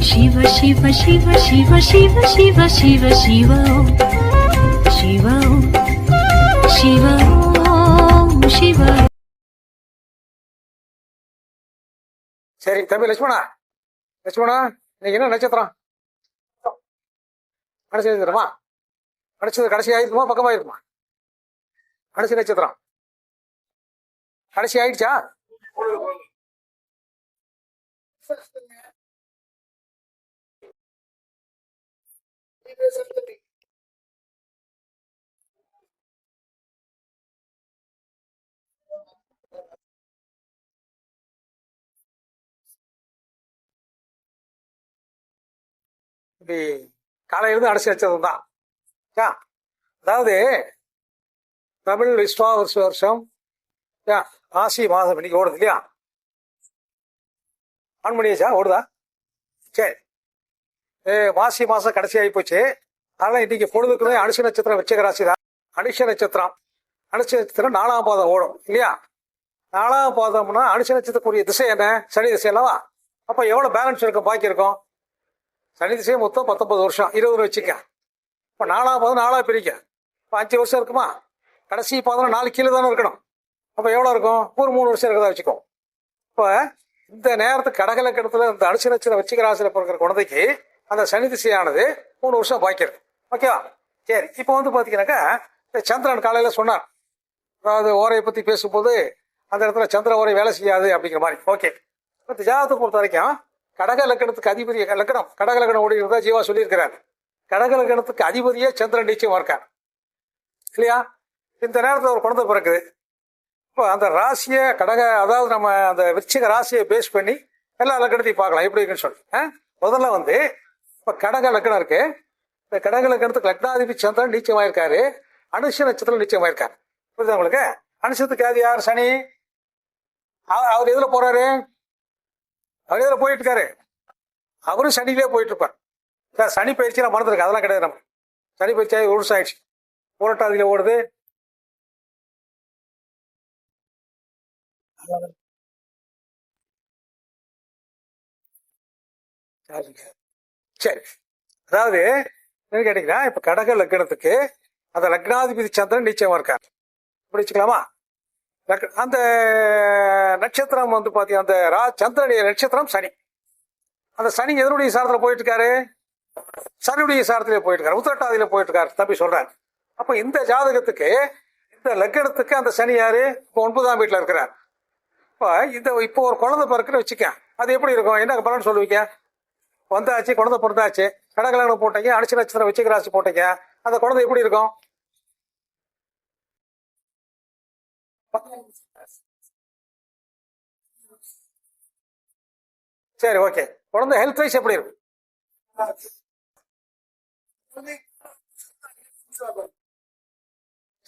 शिव शिव शिव शिव शिव शिव शिव शिव शिव शिव शिव. சரி தம்பி லட்சுமணா, லட்சுமணா இன்னைக்கு என்ன நட்சத்திரம்? கடைசி நட்சத்திரமா? கடைசி கடைசி ஆயிருக்குமா பக்கமா இருக்குமா? கடைசி நட்சத்திரம் கடைசி ஆயிடுச்சா? இப்படி காலையிலிருந்து அடைச்சி வச்சது தான். அதாவது தமிழ் விஸ்வா வருஷம் ஆசி மாதம் இன்னைக்கு ஓடுது இல்லையா? ஆன் பண்ணியாச்சா? ஓடுதா? சரி. மாசி மாசம் கடைசி ஆகி போச்சு. அதனால இன்னைக்கு பொழுதுக்குமே அனுஷ நட்சத்திரம் விருச்சிக ராசி தான். அனுஷ நட்சத்திரம் 4ஆம் பாதம் ஓடும் இல்லையா? 4ஆம் பாதம்னா அனுஷ நட்சத்திரக்குரிய திசை என்ன? சனி திசை அல்லவா? அப்ப எவ்வளவு பேலன்ஸ் இருக்கும், பாக்கி இருக்கும்? சனி திசை மொத்தம் 19 வருஷம், 20 வச்சுக்க. இப்ப 4ஆம் பாதம் 4ஆ பிரிக்க, இப்ப 5 வருஷம் இருக்குமா? கடைசி பாதம் 4 கீழே தானே இருக்கணும். அப்ப எவ்வளவு இருக்கும்? ஒரு 3 வருஷம் இருக்கிறதா வச்சுக்கோ. இப்ப இந்த நேரத்துக்கு கடகலக்கணத்துல இந்த அனுஷ நட்சத்திரம் விருச்சிக ராசியில பிறக்கிற குழந்தைக்கு அந்த சனி திசையானது 3 வருஷம் பாய்க்கிறது. ஓகேவா? சரி. இப்போ பாத்தீங்கன்னாக்கா இந்த சந்திரன் காலையில சொன்னார், அதாவது ஓரையை பத்தி பேசும்போது அந்த இடத்துல சந்திர ஓரை வேலை செய்யாது அப்படிங்கிற மாதிரி. ஓகே. இந்த ஜாதகத்தை பொறுத்த வரைக்கும் கடக லக்கணத்துக்கு அதிபதி லக்கணம், கடக லக்கணம் ஓடிக்கிறதா ஜீவா சொல்லியிருக்கிறார். கடக லக்கணத்துக்கு அதிபதியே சந்திரன் நிச்சயமா இருக்கார் இல்லையா? இந்த நேரத்தில் ஒரு குழந்தை பிறக்குது. இப்போ அந்த ராசியை அதாவது நம்ம அந்த விருச்சிக ராசியை பேஸ் பண்ணி எல்லா லக்கணத்தையும் பார்க்கலாம் எப்படி இருக்குன்னு சொல்லி. முதல்ல இப்ப கடக லக்கணம் இருக்கு. இந்த கடக லக்கணத்துக்கு லக்னாதிபதி சந்திரன் நீச்சமாயிருக்காரு, அனுஷ நட்சத்திரம் நீச்சமாயிருக்காரு. புரியுதா உங்களுக்கு? அனுஷத்துக்கு அது யார்? சனி. அவர் எதுல போறாரு? அவர் எதுல போயிட்டு இருக்காரு? அவரும் சனியிலே போயிட்டு இருப்பார். சார் சனி பயிற்சி நான் மறந்துருக்கு, அதெல்லாம் கிடையாது. நம்ம சனி பயிற்சி ஒரு வருஷம் ஆயிடுச்சு. புரட்டாதியில ஓடுது. சரி. அதாவது என்ன கேட்டீங்கன்னா, இப்ப கடக லக்கணத்துக்கு அந்த லக்னாதிபதி சந்திரன் நிச்சயமா இருக்கார். இப்படி வச்சுக்கலாமா? அந்த நட்சத்திரம் பாத்தீங்கன்னா அந்த சந்திரனுடைய நட்சத்திரம் சனி. அந்த சனி எதனுடைய சாரத்துல போயிட்டு இருக்காரு? சனியுடைய சாரத்திலே போயிட்டு இருக்காரு, உத்திரட்டாதியில போயிட்டு இருக்காரு தம்பி சொல்றாரு. அப்ப இந்த ஜாதகத்துக்கு இந்த லக்கணத்துக்கு அந்த சனி யாரு? இப்போ 9ஆம் வீட்டுல இருக்கிறார். இப்போ ஒரு குழந்தை பிறக்குன்னு வச்சுக்க, அது எப்படி இருக்கும்? என்ன பலன் சொல்லுவீங்க? வந்தாச்சு, குழந்தை பிறந்தாச்சு, கடகலக்கணம் போட்டீங்க, அனுஷ நட்சத்திரம் விருச்சிக ராசி போட்டீங்க, அந்த குழந்தை எப்படி இருக்கும்? சரி, ஓகே. குழந்தை ஹெல்த் வைஸ் எப்படி இருக்கும்?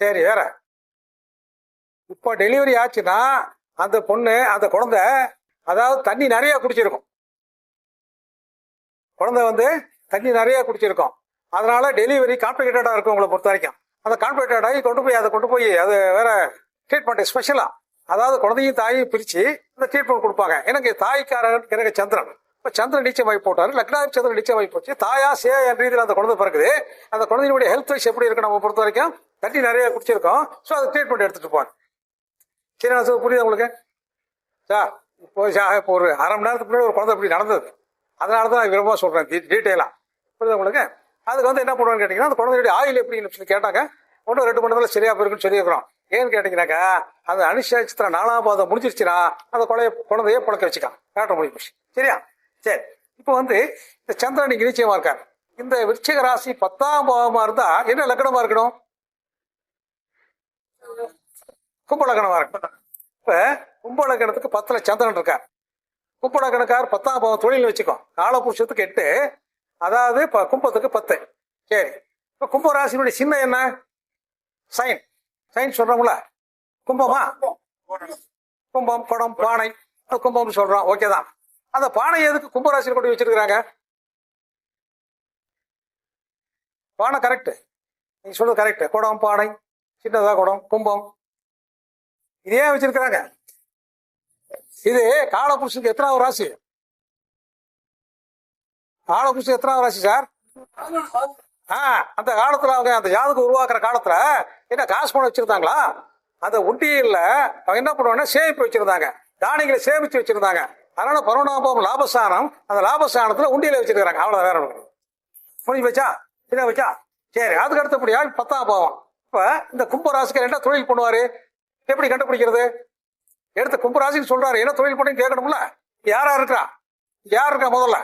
சரி, வேற. இப்போ டெலிவரி ஆச்சுன்னா அந்த பொண்ணு அந்த குழந்தை அதாவது தண்ணி நிறைய குடிச்சிருக்கும். குழந்தை தண்ணி நிறைய குடிச்சிருக்கும். அதனால டெலிவரி காம்ப்ளிகேட்டடா இருக்கும் உங்களை பொறுத்த வரைக்கும். அந்த காம்ப்ளிகேட்டட் ஆகி அதை கொண்டு போய் அது வேற ட்ரீட்மெண்ட் ஸ்பெஷலா, அதாவது குழந்தையும் தாயும் பிரிச்சு இந்த ட்ரீட்மெண்ட் கொடுப்பாங்க. எனக்கு தாய்க்காரன் எனக்கு சந்திரன். இப்ப சந்திரன் நீச்சமாகி போட்டாரு, லக்னாதி சந்திரன் நீச்சமாகி போச்சு. தாயா சே என்ற ரீதியில் அந்த குழந்தை பிறகுது. அந்த குழந்தையுடைய ஹெல்த் வைஸ் எப்படி இருக்கு நம்ம பொறுத்த வரைக்கும்? தண்ணி நிறைய குடிச்சிருக்கோம். ஸோ அது ட்ரீட்மெண்ட் எடுத்துட்டு போவாங்க. சரி, நான் புரியுது உங்களுக்கு? சார் இப்போ ஒரு அரை மணி நேரத்துக்கு முன்னாடி ஒரு குழந்தை இப்படி நடந்தது. அதனாலதான் நான் விரும்ப சொல்றேன் டீட்டெயிலா. புரியுது உங்களுக்கு? அதுக்கு என்ன பண்ணுவான்னு கேட்டீங்கன்னா, அந்த குழந்தையுடைய ஆயில் எப்படின்னு சொல்லி கேட்டாங்க. 1-2 மணி நேரத்துல சரியா போயிருக்குன்னு சொல்லியிருக்கிறோம். ஏன்னு கேட்டீங்கன்னாக்கா, அந்த அனுஷ நட்சத்திரம் 4ஆம் பாதம் முடிஞ்சிருச்சுன்னா அந்த குழந்தைய புழக்க வச்சுக்கான், காட்ட முடியும். சரியா? சரி. இப்போ இந்த சந்திரன் நீங்க நிச்சயமா இருக்காரு. இந்த விருச்சிக ராசி 10ஆம் பாவமா இருந்தா என்ன லக்கணமா இருக்கணும்? கும்ப லக்கணமா இருக்கணும். இப்ப கும்ப லக்கணத்துக்கு 10ல சந்திரன் இருக்கார். கும்ப லக்கணக்கார் 10ஆம் பாவம் தொழில் வச்சுக்கோ. காலபுருஷத்துக்கு 8, அதாவது கும்பத்துக்கு 10. சரி. இப்ப கும்ப ராசியினுடைய சின்னம் என்ன? சைன். சைன் சொல்றோம்ல, கும்பமா? கும்பம், குடம், பானை, கும்பம் சொல்றோம். ஓகேதான். அந்த பானை எதுக்கு கும்பராசியில் கொண்டு வச்சிருக்கிறாங்க? பானை கரெக்ட், நீங்க சொல்றது கரெக்ட். குடம், பானை, சின்னதா குடம், கும்பம், இதே வச்சிருக்கிறாங்க. இது காலபுருஷனுக்கு எத்தனாவது ராசி? ஆலபுஷம் எத்தனாவது ராசி சார்? அந்த காலத்துல அவங்க அந்த ஜாதகம் உருவாக்குற காலத்துல என்ன காசு பணம் வச்சிருந்தாங்களா? அந்த உண்டியல்ல அவங்க என்ன பண்ணுவாங்கன்னா சேமிப்பு வச்சிருந்தாங்க, தானியங்களை சேமிச்சு வச்சிருந்தாங்க. அதனால பருவநாபம் லாபஸ்தானம், அந்த லாபஸ்தானத்துல உண்டியல வச்சிருக்காங்க. அவ்வளவு வேற ஒண்ணு முடிஞ்சு வச்சா இதை வச்சா சரி. அதுக்கு அடுத்தபடியா 10ஆம் பாவம். இப்ப இந்த கும்பராசிக்கு என்ன தொழில் பண்ணுவாரு, எப்படி கண்டுபிடிக்கிறது? எடுத்து கும்பராசின்னு சொல்றாரு, என்ன தொழில் பண்ணி கேட்கணும்ல. யாரா இருக்கா? யார் இருக்கா முதல்ல?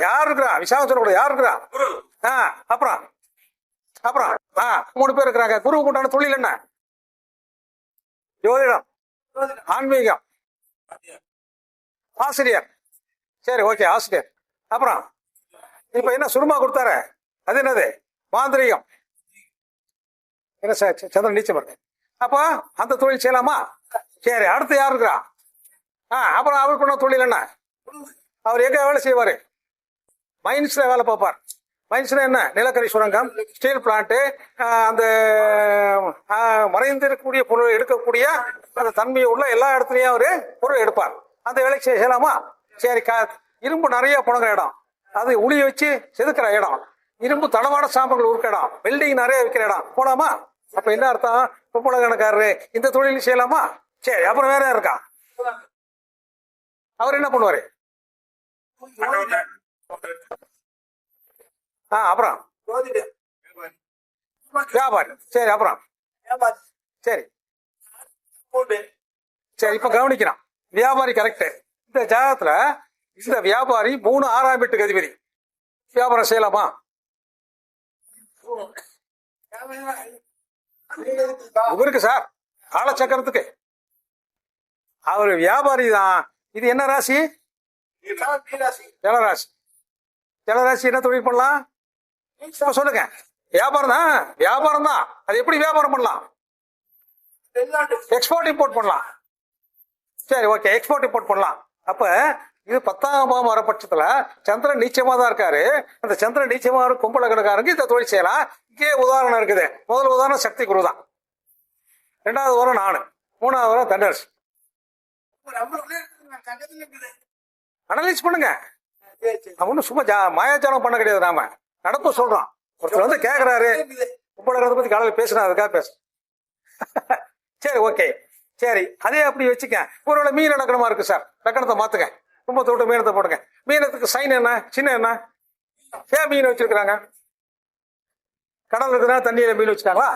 யார் இருக்கிறா? விசாகம் சொல்லக்கூடாது. யார் இருக்கிறா? அப்புறம் அப்புறம் 3 பேர் இருக்கிறாங்க. குருவுக்கு உண்டான தொழில் என்ன? ஜோதிடம், ஆன்மீகம், ஆசிரியர். சரி, ஓகே, ஆசிரியர். அப்புறம் இப்ப என்ன சுருமா கொடுத்தாரு, அது என்னது? மாந்திரிகம். என்ன சார், சந்திரன் நீச்சம் இருக்கு. அப்போ அந்த தொழில் செய்யலாமா? சரி, அடுத்து யார் இருக்கிறா? அப்புறம் அவருக்கு என்ன தொழில் என்ன? அவர் எங்க வேலை செய்வாரு? மைன்ஸ்ல வேலை பார்ப்பார். மைன்ஸ்ல என்ன? நிலக்கரி சுரங்கம், ஸ்டீல் பிளான்ட், அந்த மறைந்திருக்கக்கூடிய பொருள் எடுக்கக்கூடிய அந்த தன்மையை உள்ள எல்லா இடத்துலயும் அவரு பொருள் எடுப்பார். அந்த வேலை செய்யலாமா? சரி, இரும்பு நிறைய புழங்குற இடம், அது உளிய வச்சு செதுக்கிற இடம், இரும்பு தளவாட சாம்பங்கள் உருக்க இடம், வெல்டிங் நிறைய விற்கிற இடம் போலாமா? அப்ப என்ன அர்த்தம்? பொம்பளை கணக்காரரு இந்த தொழில் செய்யலாமா? சரி, அப்புறம் வேற இருக்கா? அவர் என்ன பண்ணுவாரு? அப்புறம் வியாபாரி. சரி, அப்புறம் சரி சரி இப்ப கவனிக்கிறான். வியாபாரி கரெக்ட். இந்த ஜாதகத்துல இந்த வியாபாரி 3 6ஆம் வீட்டுக்கு அதிபதி. வியாபாரம் செய்யலாமா? இவருக்கு சார் காலச்சக்கரத்துக்கு அவர் வியாபாரி தான். இது என்ன ராசி? ஜலராசி. ஜலராசி என்ன தொழில் பண்ணலாம் சொல்லுங்க? வியாபாரம் தான். வியாபாரம் தான். அது எப்படி வியாபாரம் பண்ணலாம்? எக்ஸ்போர்ட் இம்போர்ட் பண்ணலாம். சரி, ஓகே, எக்ஸ்போர்ட் இம்போர்ட் பண்ணலாம். அப்ப இது 10ஆம் பாவம் வர பட்சத்துல சந்திரன் நீச்சமா தான் இருக்காரு. அந்த சந்திரன் நீச்சமா கும்பல கணக்காரங்க இந்த தொழில் செய்யலாம். இங்கே உதாரணம் இருக்குது. முதல் உதாரணம் சக்தி குரு தான், 2வது வாரம் நானு, 3வது வாரம் தண்டரசு. அனலைஸ் பண்ணுங்க. ஒன்னும் சும்மா மாயாச்சாரம் பண்ண கிடையாது. நாம நடப்பு சொல்றோம். ஒருத்தர் வந்து கேக்குறாரு கும்பல பத்தி காலையில் பேசுறேன், அதுக்காக பேச. சரி, ஓகே, சரி, அதே அப்படி வச்சுக்க. ஒருவேளை மீன் லக்கணமா இருக்கு சார், லக்கணத்தை மாத்துங்க, கும்பத்தை விட்டு மீனத்தை போடுங்க. மீனத்துக்கு சைன் என்ன, சின்ன என்ன? ஏன் மீன் வச்சிருக்கிறாங்க? கடல் இருக்குதா, தண்ணியில மீன் வச்சுக்காங்களா?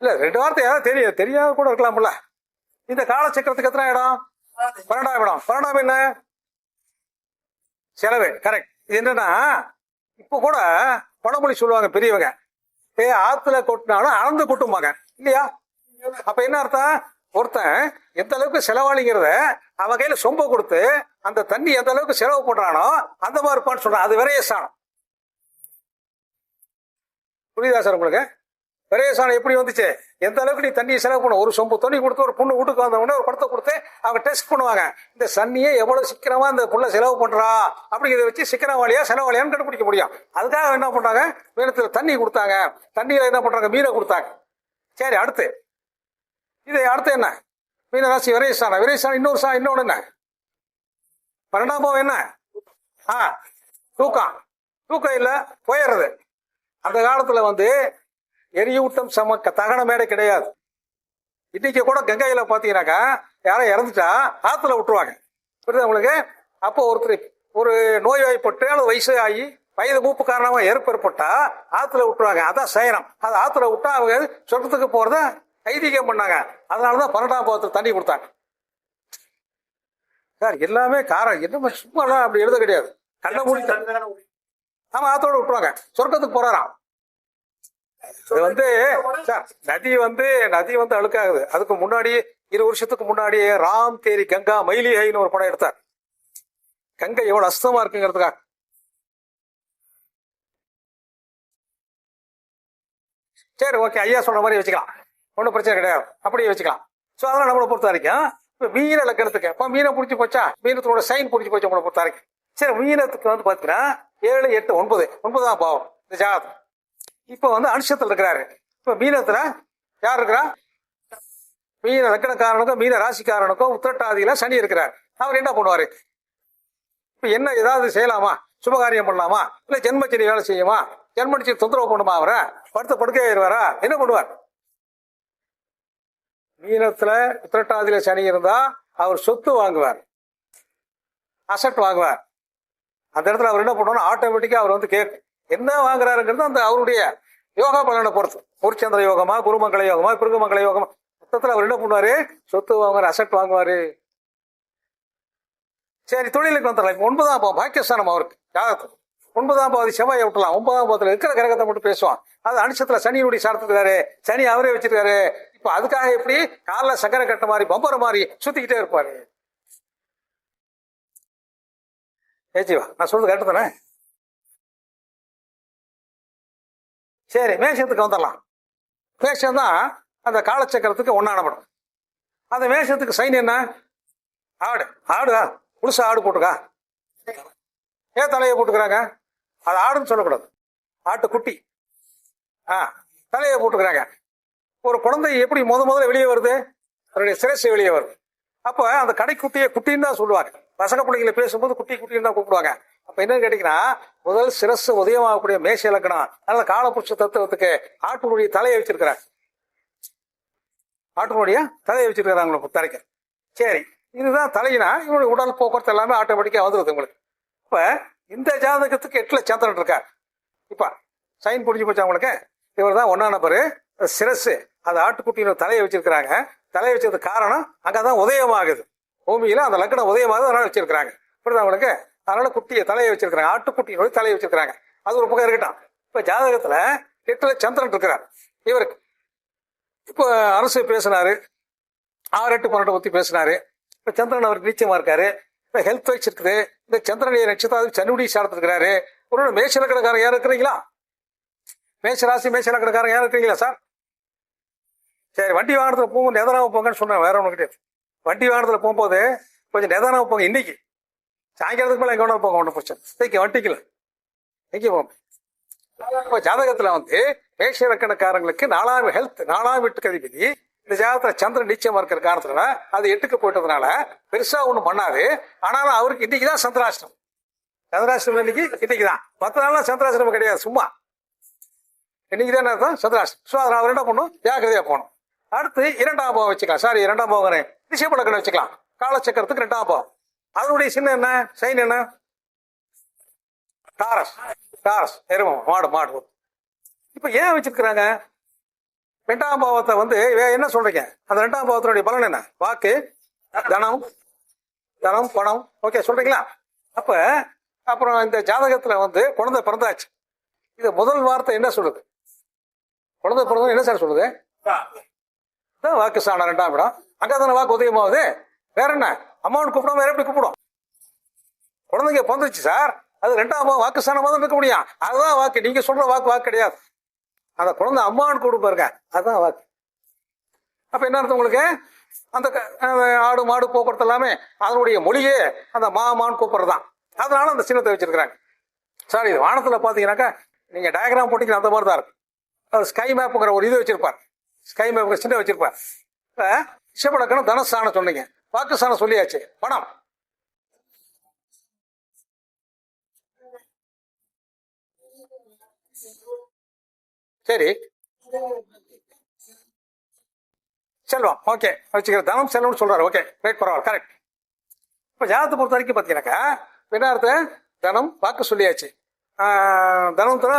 இல்ல, 2 வார்த்தை யாராவது தெரியாத கூட இருக்கலாம்ல. இந்த காலச்சக்கரத்துக்கு எத்தனை இடம்? 12ஆம் இடம். 12ஆம் என்ன? செலவு. கரெக்ட். இது என்னன்னா, இப்ப கூட பழமொழி சொல்லுவாங்க பெரியவங்க, ஆத்துல கொட்டினாலும் அளந்து கொட்டுமாங்க இல்லையா? அப்ப என்ன அர்த்தம்? ஒருத்தன் எந்த அளவுக்கு செலவாளிங்கிறத அவன் கையில சொம்ப கொடுத்து அந்த தண்ணி எந்த அளவுக்கு செலவு பண்றானோ அந்த மாதிரி இருப்பான்னு சொல்றான். அது விரயசானம். புரியுதா சார் உங்களுக்கு? விரயசானம் எப்படி வந்துச்சு? எந்த அளவுக்கு நீ தண்ணியை செலவு பண்ண, ஒரு சொம்பு தண்ணி கொடுத்து ஒரு பொண்ணு வீட்டுக்கு வந்தவொடனே ஒரு படத்தை கொடுத்து அவங்க டெஸ்ட் பண்ணுவாங்க. இந்த தண்ணியை எவ்வளவு சீக்கிரமா இந்த புள்ள செலவு பண்றா அப்படிங்கிறத வச்சு சிக்கனவாளியா செலவாளியான்னு கண்டுபிடிக்க முடியும். அதுக்காக என்ன பண்றாங்க? மீனத்துல தண்ணி கொடுத்தாங்க, தண்ணியில என்ன பண்றாங்க? மீனை கொடுத்தாங்க. சரி, அடுத்து இது அடுத்து என்ன? மீனராசி விரயசானம். விரயசானம் இன்னொன்னு என்ன? 12ஆம் பாவம் என்ன? தூக்கம். தூக்கம் இல்ல, போயிடுறது. அந்த காலத்துல வந்து எரியூட்டம் தகன மேடை கிடையாது. இன்னைக்கு கூட கங்கையில பாத்தீங்கன்னாக்கா யாரும் இறந்துட்டா ஆத்துல விட்டுருவாங்க. புரியுது உங்களுக்கு? அப்போ ஒருத்தர் ஒரு நோய்வாய்ப்பட்டு அல்லது வயசு ஆகி வயது மூப்பு காரணமா ஏற்பட்டா ஆத்துல விட்டுருவாங்க. அதான் சயனம். அது ஆத்துல விட்டா அவங்க சொர்க்கத்துக்கு போறத ஐதீகம் பண்ணாங்க. அதனாலதான் 12ஆம் பாவத்துல தண்ணி கொடுத்தாங்க. சார் எல்லாமே காரணம் என்ன, சும்மா அப்படி எழுத கிடையாது. கண்ண மூடி ஆமா ஆத்தோட விட்டுருவாங்க, சொர்க்கத்துக்கு போறாராம். இது வந்து சார் நதி வந்து அழுக்காகுது. அதுக்கு முன்னாடி 20 வருஷத்துக்கு முன்னாடி ராம் தேரி கங்கா மைலிஹைன்னு ஒரு படம் எடுத்தார். கங்கை எவ்வளவு அசுத்தமா இருக்குங்கிறதுக்காக. சரி, ஓகே, ஐயா சொல்ற மாதிரி வச்சுக்கலாம், ஒன்றும் பிரச்சனை கிடையாது, அப்படியே வச்சுக்கலாம். ஸோ அதெல்லாம் நம்மளை பொறுத்த வரைக்கும் இப்போ மீனை லக்கணத்துக்கு இப்போ மீனை பிடிச்சி போச்சா, மீனத்தோட சைன் பிடிச்சி போச்சு உங்களை பொறுத்த வரைக்கும். சரி, மீனத்துக்கு வந்து பார்த்தீங்கன்னா 7, 8, 9 9ஆம் பாவம் இந்த ஜாதகம். இப்போ வந்து அனுஷத்துல இருக்கிறாரு. இப்போ மீனத்துல யார் இருக்கிறா? மீன லக்கணக்காரனுக்கும் மீன ராசிக்காரனுக்கும் உத்திரட்டாதியில சனி இருக்கிறார். அவர் என்ன பண்ணுவாரு? இப்ப என்ன ஏதாவது செய்யலாமா? சுபகாரியம் பண்ணலாமா? இல்ல ஜென்மச்சனி வேலை செய்யுமா? ஜென்மச்சனி தொந்தரவு பண்ணுமா? அவரை படுத்த படுக்கையாயிருவாரா? என்ன பண்ணுவார்? மீனத்துல உத்திரட்டாதியில சனி இருந்தா அவர் சொத்து வாங்குவார், அசட் வாங்குவார். அந்த இடத்துல அவர் என்ன பண்ணுவார்? ஆட்டோமேட்டிக்கா அவர் வந்து கேட்கும் என்ன வாங்குறாருங்கிறது அந்த அவருடைய யோகா பலனை பொறுத்து. பொருச்சந்திர யோகமா, குருமங்கள யோகமா, பிருகுமங்கள யோகமா, மொத்தத்துல அவர் என்ன பண்ணுவாரு? சொத்து வாங்குவார், அசட் வாங்குவாரு. சரி, தொழிலுக்கு வந்துடலாம். இப்ப 9ஆம் பாவம் பாக்கியஸ்தானம் அவருக்கு ஜாதகத்துக்கு. 9ஆம் பாவதி செவ்வாயை விட்டலாம். 9ஆம் பாவத்துல இருக்கிற கிரகத்தை மட்டும் பேசுவான். அது அனுஷத்துல சனியுடைய சார்த்துக்கிறாரு, சனி அவரே வச்சிருக்காரு. இப்ப அதுக்காக எப்படி காலைல சக்கரை கட்ட மாதிரி பம்பர மாதிரி சுத்திக்கிட்டே இருப்பாரு. ஏச்சிவா, நான் சொல்றது கரெக்டு தானே? சரி, மேஷத்துக்கு வந்துடலாம். மேஷம் தான் அந்த காலச்சக்கரத்துக்கு ஒன்னான படம். அந்த மேஷத்துக்கு சைன் என்ன? ஆடு. ஆடுதா? புதுசா ஆடு போட்டுக்கா. ஏன் தலையை போட்டுக்கிறாங்க? அது ஆடுன்னு சொல்லக்கூடாது, ஆட்டுக்குட்டி. தலையை போட்டுக்கிறாங்க. ஒரு குழந்தை எப்படி முதல்ல வெளியே வருது? அதனுடைய சிரசு வெளியே வருது. அப்ப அந்த கடைக்குட்டியை குட்டின்னு தான் சொல்லுவாங்க. பசங்க பிள்ளைங்களை பேசும்போது குட்டி குட்டின்னு தான் கூப்பிடுவாங்க. அப்ப என்னன்னு கேட்டீங்கன்னா, முதல் சிரசு உதயமாகக்கூடிய மேஷ இலக்கணம். அதனால காலபுருஷ தத்துவத்துக்கு ஆட்டுடைய தலையை வச்சிருக்கிறாங்க. ஆட்டுடைய தலையை வச்சிருக்கிறாங்க தலைக்கு. சரி, இதுதான் தலையினா இவனுடைய உடல் போக்குவரத்து எல்லாமே ஆட்டோமேட்டிக்கா வந்துருது உங்களுக்கு. இப்ப இந்த ஜாதகத்துக்கு 8ல சந்திரன் இருக்கார். இப்ப சைன் புரிஞ்சு போச்சா உங்களுக்கு? இவர் தான் 1ஆம் நபரு. சிரசு அது ஆட்டுக்குட்டியோட தலையை வச்சிருக்கிறாங்க. தலையை வச்சது காரணம் அங்கதான் உதயமாகுது. பூமியில அந்த லக்னம் உதயமாகுது, அதனால வச்சிருக்கிறாங்க. புரியுதா உங்களுக்கு? அதனால குட்டியை தலையை வச்சிருக்கிறாங்க, ஆட்டுக்குட்டியோட தலையை வச்சிருக்கிறாங்க. அது ஒரு பக்கம் இருக்கட்டும். இப்ப ஜாதகத்துல 8ல சந்திரன் இருக்கிறார் இவருக்கு. இப்போ அரசு பேசினாரு, 6, 8, 12 பத்தி பேசினாரு. இப்ப சந்திரன் அவருக்கு நிச்சயமா இருக்காரு. இப்ப ஹெல்த் வைஸ் இருக்குது. இந்த சந்திரனுடைய நட்சத்திரம் சனியுடைய சார்த்து இருக்கிறாரு. ஒரு மேஷ லக்கணக்காரன் யாரும் இருக்கிறீங்களா? மேஷ ராசி மேஷ லக்கணக்காரன் யாரும் இருக்கிறீங்களா சார்? சரி, வண்டி வாகனத்துல போகும்போது நிதானமா போங்கன்னு சொன்னேன், வேற ஒண்ணு கிடையாது. வண்டி வாகனத்துல போகும்போது கொஞ்சம் நிதானமா போங்க. இன்னைக்கு சாயங்காலத்துக்கு மேல எங்க வேணாலும் போங்க, ஒன்றும் பிரச்சனை. இன்னைக்கு வண்டிக்கல எங்க போங்க. இப்ப ஜாதகத்துல வந்து மேஷ லக்கணக்காரங்களுக்கு 4ஆம் ஹெல்த் 4ஆம் வீட்டுக்கு அதிபதி இந்த ஜாதகத்துல சந்திரன் நிச்சயமா இருக்கிற காரணத்துல அது 8க்கு போயிட்டதுனால பெருசா ஒண்ணும் பண்ணாது. ஆனாலும் அவருக்கு இன்னைக்குதான் சந்திராஷ்டிரம். சந்திராஷ்டிரம் இன்னைக்குதான். மற்ற நாள்லாம் சந்திராஷ்டிரம் கிடையாது, சும்மா இன்னைக்குதான் அர்த்தம் சந்திராஷ்டிரம். ஸோ அதை அவர் என்ன பண்ணும்? ஜாக்கிரதையா போகணும். அடுத்து 2ஆம் பாவம் வச்சுக்கலாம். சாரி, 2ஆம் பாவம் ரிஷப லக்னம் வச்சுக்கலாம். காலச்சக்கரத்துக்கு 2ஆம் பாவம். அதனுடைய சின்ன என்ன? சைன் என்ன? டாரஸ். டாரஸ் எருமம், மாடு. மாடு. இப்ப ஏன் வச்சிருக்கிறாங்க? 2ஆம் பாவத்தை வந்து என்ன சொல்றீங்க? அந்த 2ஆம் பாவத்தினுடைய பலன் என்ன? வாக்கு, தனம், பணம். ஓகே சொல்றீங்களா? அப்ப அப்புறம் இந்த ஜாதகத்துல வந்து குழந்தை பிறந்தாச்சு. இது முதல் வார்த்தை என்ன சொல்லுது? குழந்தை பிறந்த என்ன சார் சொல்லுது? வாக்கு சாணம் 2ஆம் இடம். அங்கதான வாக்கு உதயமாகுது. வேற என்ன? அம்மாவுன்னு கூப்பிடும், வேற எப்படி கூப்பிடும்? குழந்தைங்க பிறந்துச்சு சார், அது 2ஆம் பாவம் வாக்கு சாணமா தான் இருக்க முடியும். அதுதான் வாக்கு. நீங்க சொல்ற வாக்கு கிடையாது. அந்த குழந்தை அம்மான்னு கூப்பிட்டு பாருங்க, அதுதான் வாக்கு. அப்ப என்ன அர்த்தம் உங்களுக்கு? அந்த ஆடு மாடு போக்குவரத்து எல்லாமே அதனுடைய மொழியே அந்த மாமான்னு கூப்பிடுறதுதான். அதனால அந்த சின்னத்தை வச்சிருக்கிறாங்க. சார், இது வானத்துல பாத்தீங்கன்னாக்கா நீங்க டயக்ராம் போட்டீங்கன்னா அந்த மாதிரி தான் இருக்கும். ஸ்கை மேப்புங்கிற ஒரு இது வச்சிருப்பார். ஸ்கை மேப் சின்ன வச்சிருப்பார். இப்ப ரிஷபலக்கணம் தனஸ்தானம் சொன்னீங்க, வாக்குஸ்தானம் சொல்லியாச்சு, பணம். சரி, செல்வம். ஓகே வச்சுக்கிற. தனம் செல்வம்னு சொல்றாரு. ஓகே ரைட், பரவாயில்ல, கரெக்ட். இப்ப ஜாதகத்தை பொறுத்த வரைக்கும் பாத்தீங்கன்னாக்கா என்ன அர்த்தம்? தனம் வாக்கு சொல்லியாச்சு, தனத்துல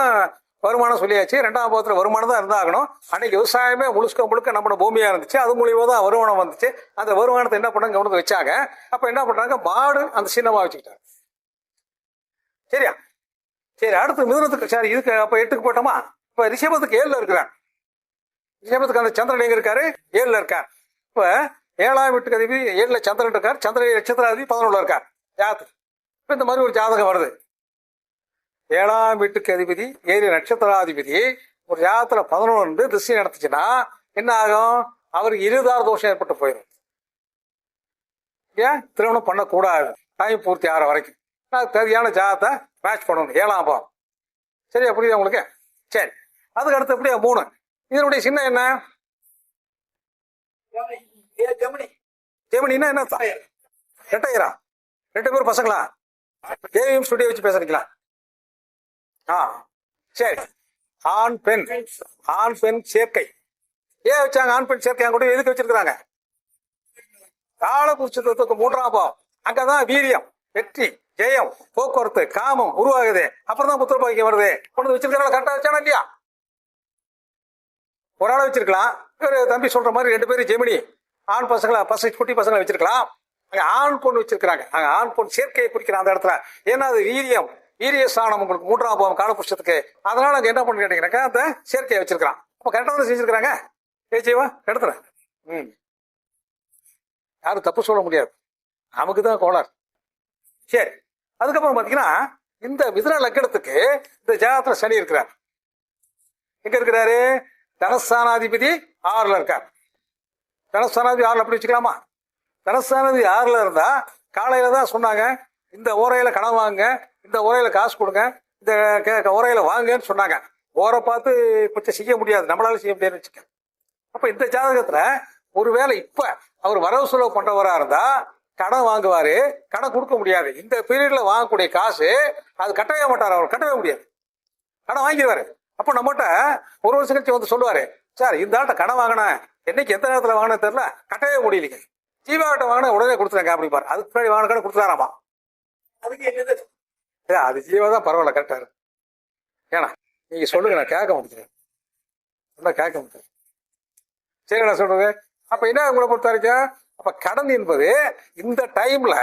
வருமானம் சொல்லியாச்சு. 2ஆம் பாவத்துல வருமானம் தான் இருந்தாகணும். அன்னைக்கு விவசாயமே முழுக்க நம்ம பூமியா இருந்துச்சு. அது மூலியமா தான் வருமானம் வந்துச்சு. அந்த வருமானத்தை என்ன பண்ணாங்க? கவனத்தை வச்சாங்க. அப்ப என்ன பண்றாங்க? மாடு அந்த சின்னமா வச்சுக்கிட்டாங்க. சரியா? சரி, அடுத்து மிதுனத்துக்கு. சரி, இதுக்கு அப்ப 8க்கு போட்டோமா? இப்ப ரிஷபத்துக்கு 7ல இருக்கிறார். ரிஷபத்துக்கு அந்த சந்திரன் எங்க இருக்காரு? 7ல இருக்கார். இப்ப 7ஆம் வீட்டுக்கு அதிபதி 7ல சந்திரன் இருக்கார். சந்திரன் நட்சத்திராதிபதி 11ல இருக்கார் ஜாதகத்துக்கு. இப்ப இந்த மாதிரி ஒரு ஜாதகம் வருது. 7ஆம் வீட்டுக்கு அதிபதி 7 நட்சத்திராதிபதி ஒரு ஜாதகத்துல 11 திசை நடத்துச்சுன்னா என்ன ஆகும்? அவருக்கு இருதார தோஷம் ஏற்பட்டு போயிடும். ஏன் திருமணம் பண்ணக்கூடாது? டைம் பூர்த்தி ஆகிற வரைக்கும் தேவையான ஜாதகத்தை மேட்ச் பண்ணணும். 7ஆம் பாவம். சரியா? புரியுதா உங்களுக்கு? சரி, அதுக்கு அடுத்து எப்படியா 3. இதனுடைய சின்ன என்ன? ஜெமினின்னா என்ன ரெட்டையரா? 2 பேரும் பசங்களா? ஏவிஎம் ஸ்டுடியோ வச்சு பேசுறீங்களா? ஆ சரி. ஆண் பெண் சேர்க்கை ஏன் வச்சாங்க? ஆண் பெண் சேர்க்கை கூட எதுக்கு வச்சிருக்காங்க? காலபுருஷத்துவத்துக்கு 3ஆம் பாவம். அங்கதான் வீரியம், வெற்றி, ஜெயம், போக்குவரத்து, காமம் உருவாகுது. அப்புறம் தான் புத்திர பாக்கியம் வருது. கொண்டு வச்சிருக்கிறவங்க கரெக்டா வச்சானா இல்லையா? ஒரு ஆளை வச்சிருக்கலாம். தம்பி சொல்ற மாதிரி 2 பேரும் ஜெமினி ஆண் பசங்களா, குட்டி பசங்களை வச்சிருக்கலாம். அங்க ஆண் பொண்ணு வச்சிருக்காங்க. அங்க ஆண் பொண்ணு சேர்க்கையை குறிக்கிற அந்த இடத்துல. ஏன்னா அது வீரிய ஸ்தானம் உங்களுக்கு 3ஆம் பாவம் காலபுருஷத்துக்கு. அதனால அங்க என்ன பண்ணு கேட்டீங்கன்னாக்கா அந்த சேர்க்கையை வச்சிருக்கான். அப்ப கரெக்டா தான் செஞ்சிருக்காங்க. ஜெயவா எடுத்துறேன். யாரும் தப்பு சொல்ல முடியாது, நமக்குதான் கோளாறு. சரி, அதுக்கப்புறம் பாத்தீங்கன்னா இந்த மிதுன லக்னத்துக்கு இந்த ஜாதகத்துல சனி இருக்கிறார். எங்க இருக்கிறாரு? தனஸ்தானாதிபதி 6ல இருக்கார். தனஸ்தானாதிபதி 6ல அப்படி வச்சுக்கலாமா? தனஸ்தானாதிபதி 6ல இருந்தா காலையில தான் சொன்னாங்க இந்த ஓரையில கடன் வாங்க, இந்த ஓரையில காசு கொடுங்க, இந்த ஓரையில வாங்கன்னு சொன்னாங்க. ஓரை பார்த்து கொஞ்சம் செய்ய முடியாது, நம்மளால செய்ய முடியாதுன்னு வச்சுக்க. அப்ப இந்த ஜாதகத்துல ஒருவேளை இப்ப அவர் வரவு செலவு பண்றவரா இருந்தா கடன் வாங்குவாரு, கடன் கொடுக்க முடியாது. இந்த பீரியட்ல வாங்கக்கூடிய காசு அது கட்டவே மாட்டார். அவர் கட்டவே முடியாது, கடன் வாங்கிடுவாரு. அப்ப நம்மகிட்ட ஒரு வருஷம் கழிச்சு வந்து சொல்லுவாரு, சார் இந்த ஆட்ட கடன் வாங்கினேன், என்னைக்கு எந்த நேரத்துல வாங்கினேன் தெரியல, கட்டவே முடியலைங்க. ஜீவாட்ட வாங்கின உடனே கொடுத்துருங்க அப்படிப்பாரு. அதுக்கு முன்னாடி வாங்கின கடன் கொடுத்துறாராமா. அதுக்கு என்னது? அது ஜீவா தான் பரவாயில்ல, கரெக்டா இருக்கு. ஏன்னா நீங்க சொல்லுங்க, நான் கேட்க முடியாது, கேட்க முடியாது. சரி நான் சொல்றது. அப்ப என்ன உங்களை பொறுத்த வரைக்கும் அப்ப கடன் என்பது இந்த டைம்ல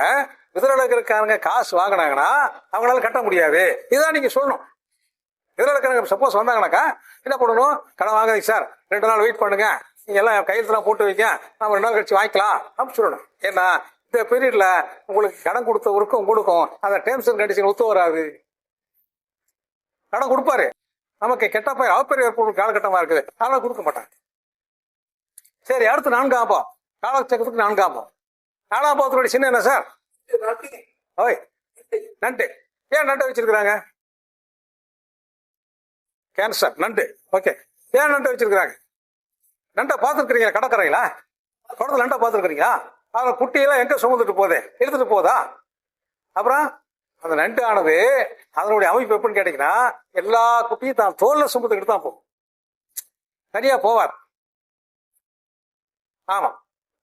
விதலக்காரங்க காசு வாங்கினாங்கன்னா அவங்களால கட்ட முடியாது. இதுதான் நீங்க சொல்லணும். விதலக்காரங்க சப்போஸ் வந்தாங்கன்னாக்கா என்ன பண்ணணும்? கடன் வாங்குறீங்க சார், 2 நாள் வெயிட் பண்ணுங்க, நீங்க எல்லாம் கையெழுத்துலாம் போட்டு வைக்க, நம்ம 2 நாள் கழிச்சு வாங்கிக்கலாம் அப்படின்னு சொல்லணும். ஏன்னா இந்த பீரியட்ல உங்களுக்கு கடன் கொடுத்தவருக்கும் உங்களுக்கும் அந்த டேர்ம்ஸ் அண்ட் கண்டிஷன் ஒத்து வராது. கடன் கொடுப்பாரு, நமக்கு கெட்ட போய் அவப்பெரிய காலகட்டமா இருக்குது, அதெல்லாம் கொடுக்க மாட்டாங்க. சரி, அடுத்து 4ஆம் பாவம். காலச்சக்கரத்துக்கு 4ஆம் பாவம். 4ஆம் பாவத்தினுடைய சின்ன என்ன சார்? ஓய் நண்டு. ஏன் நண்டை வச்சிருக்கிறாங்க? கேன்சர் நண்டு. ஓகே, ஏன் நண்டை வச்சிருக்கிறாங்க? நண்டை பார்த்துருக்கிறீங்களா? கடற்கரைங்களா குளத்துல நண்டை பார்த்துருக்கிறீங்களா? அவன் குட்டியெல்லாம் எங்க சுமந்துட்டு போதே, எடுத்துட்டு போதா? அப்புறம் அந்த நண்டு ஆனது அதனுடைய அமைப்பு எப்படின்னு கேட்டீங்கன்னா எல்லா குட்டியும் தான் தோல்ல சுமந்துக்கிட்டு தான் போகும், தனியா போவார். ஆமா,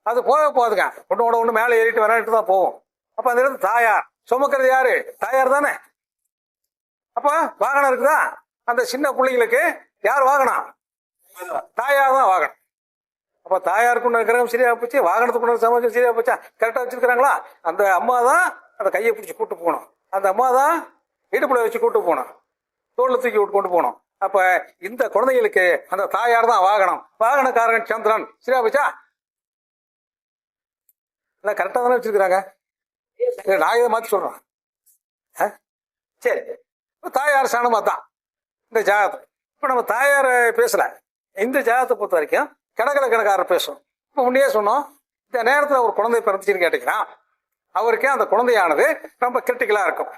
அது போகாதுங்க, ஒண்ணு மேலே ஏறிட்டு விளையாட்டு தான் போவோம். அப்ப அந்த இடத்துல தாயார் சுமக்கிறது யாரு? தாயார் தானே. அப்ப வாகனம் இருக்குதா? அந்த சின்ன பிள்ளைங்களுக்கு யார் வாகனம்? தாயார் தான் வாகனம். அப்ப தாயாருக்குள்ள கிரகம் சரியா போச்சு, வாகனத்துக்குள்ள சமாஜம் சரியா போச்சா? கரெக்டா வச்சிருக்கிறாங்களா? அந்த அம்மா தான் அந்த கையை பிடிச்சி கூட்டு போகணும், அந்த அம்மா தான் இடுப்புல வச்சு கூட்டு போகணும், தோல்ல தூக்கி விட்டு கொண்டு போகணும். அப்ப இந்த குழந்தைகளுக்கு அந்த தாயார் தான் வாகனம். வாகனக்காரன் சந்திரன். சரியா போச்சா? கரெக்டா தானே வச்சிருக்கிறாங்க. நான் இதை மாத்தி சொல்றேன். சரி, தாயார் சாணமா தான் இந்த ஜாதகம். இப்ப நம்ம தாயார பேசல, இந்த ஜாதகத்தை பொறுத்த வரைக்கும் கடகலக்கணக்காரர் பேசும். இப்ப முன்னே சொன்னோம், இந்த நேரத்துல ஒரு குழந்தை பிறந்துச்சுன்னு கேட்டீங்கன்னா அவருக்கே அந்த குழந்தையானது ரொம்ப கிரிட்டிக்கலா இருக்கும்.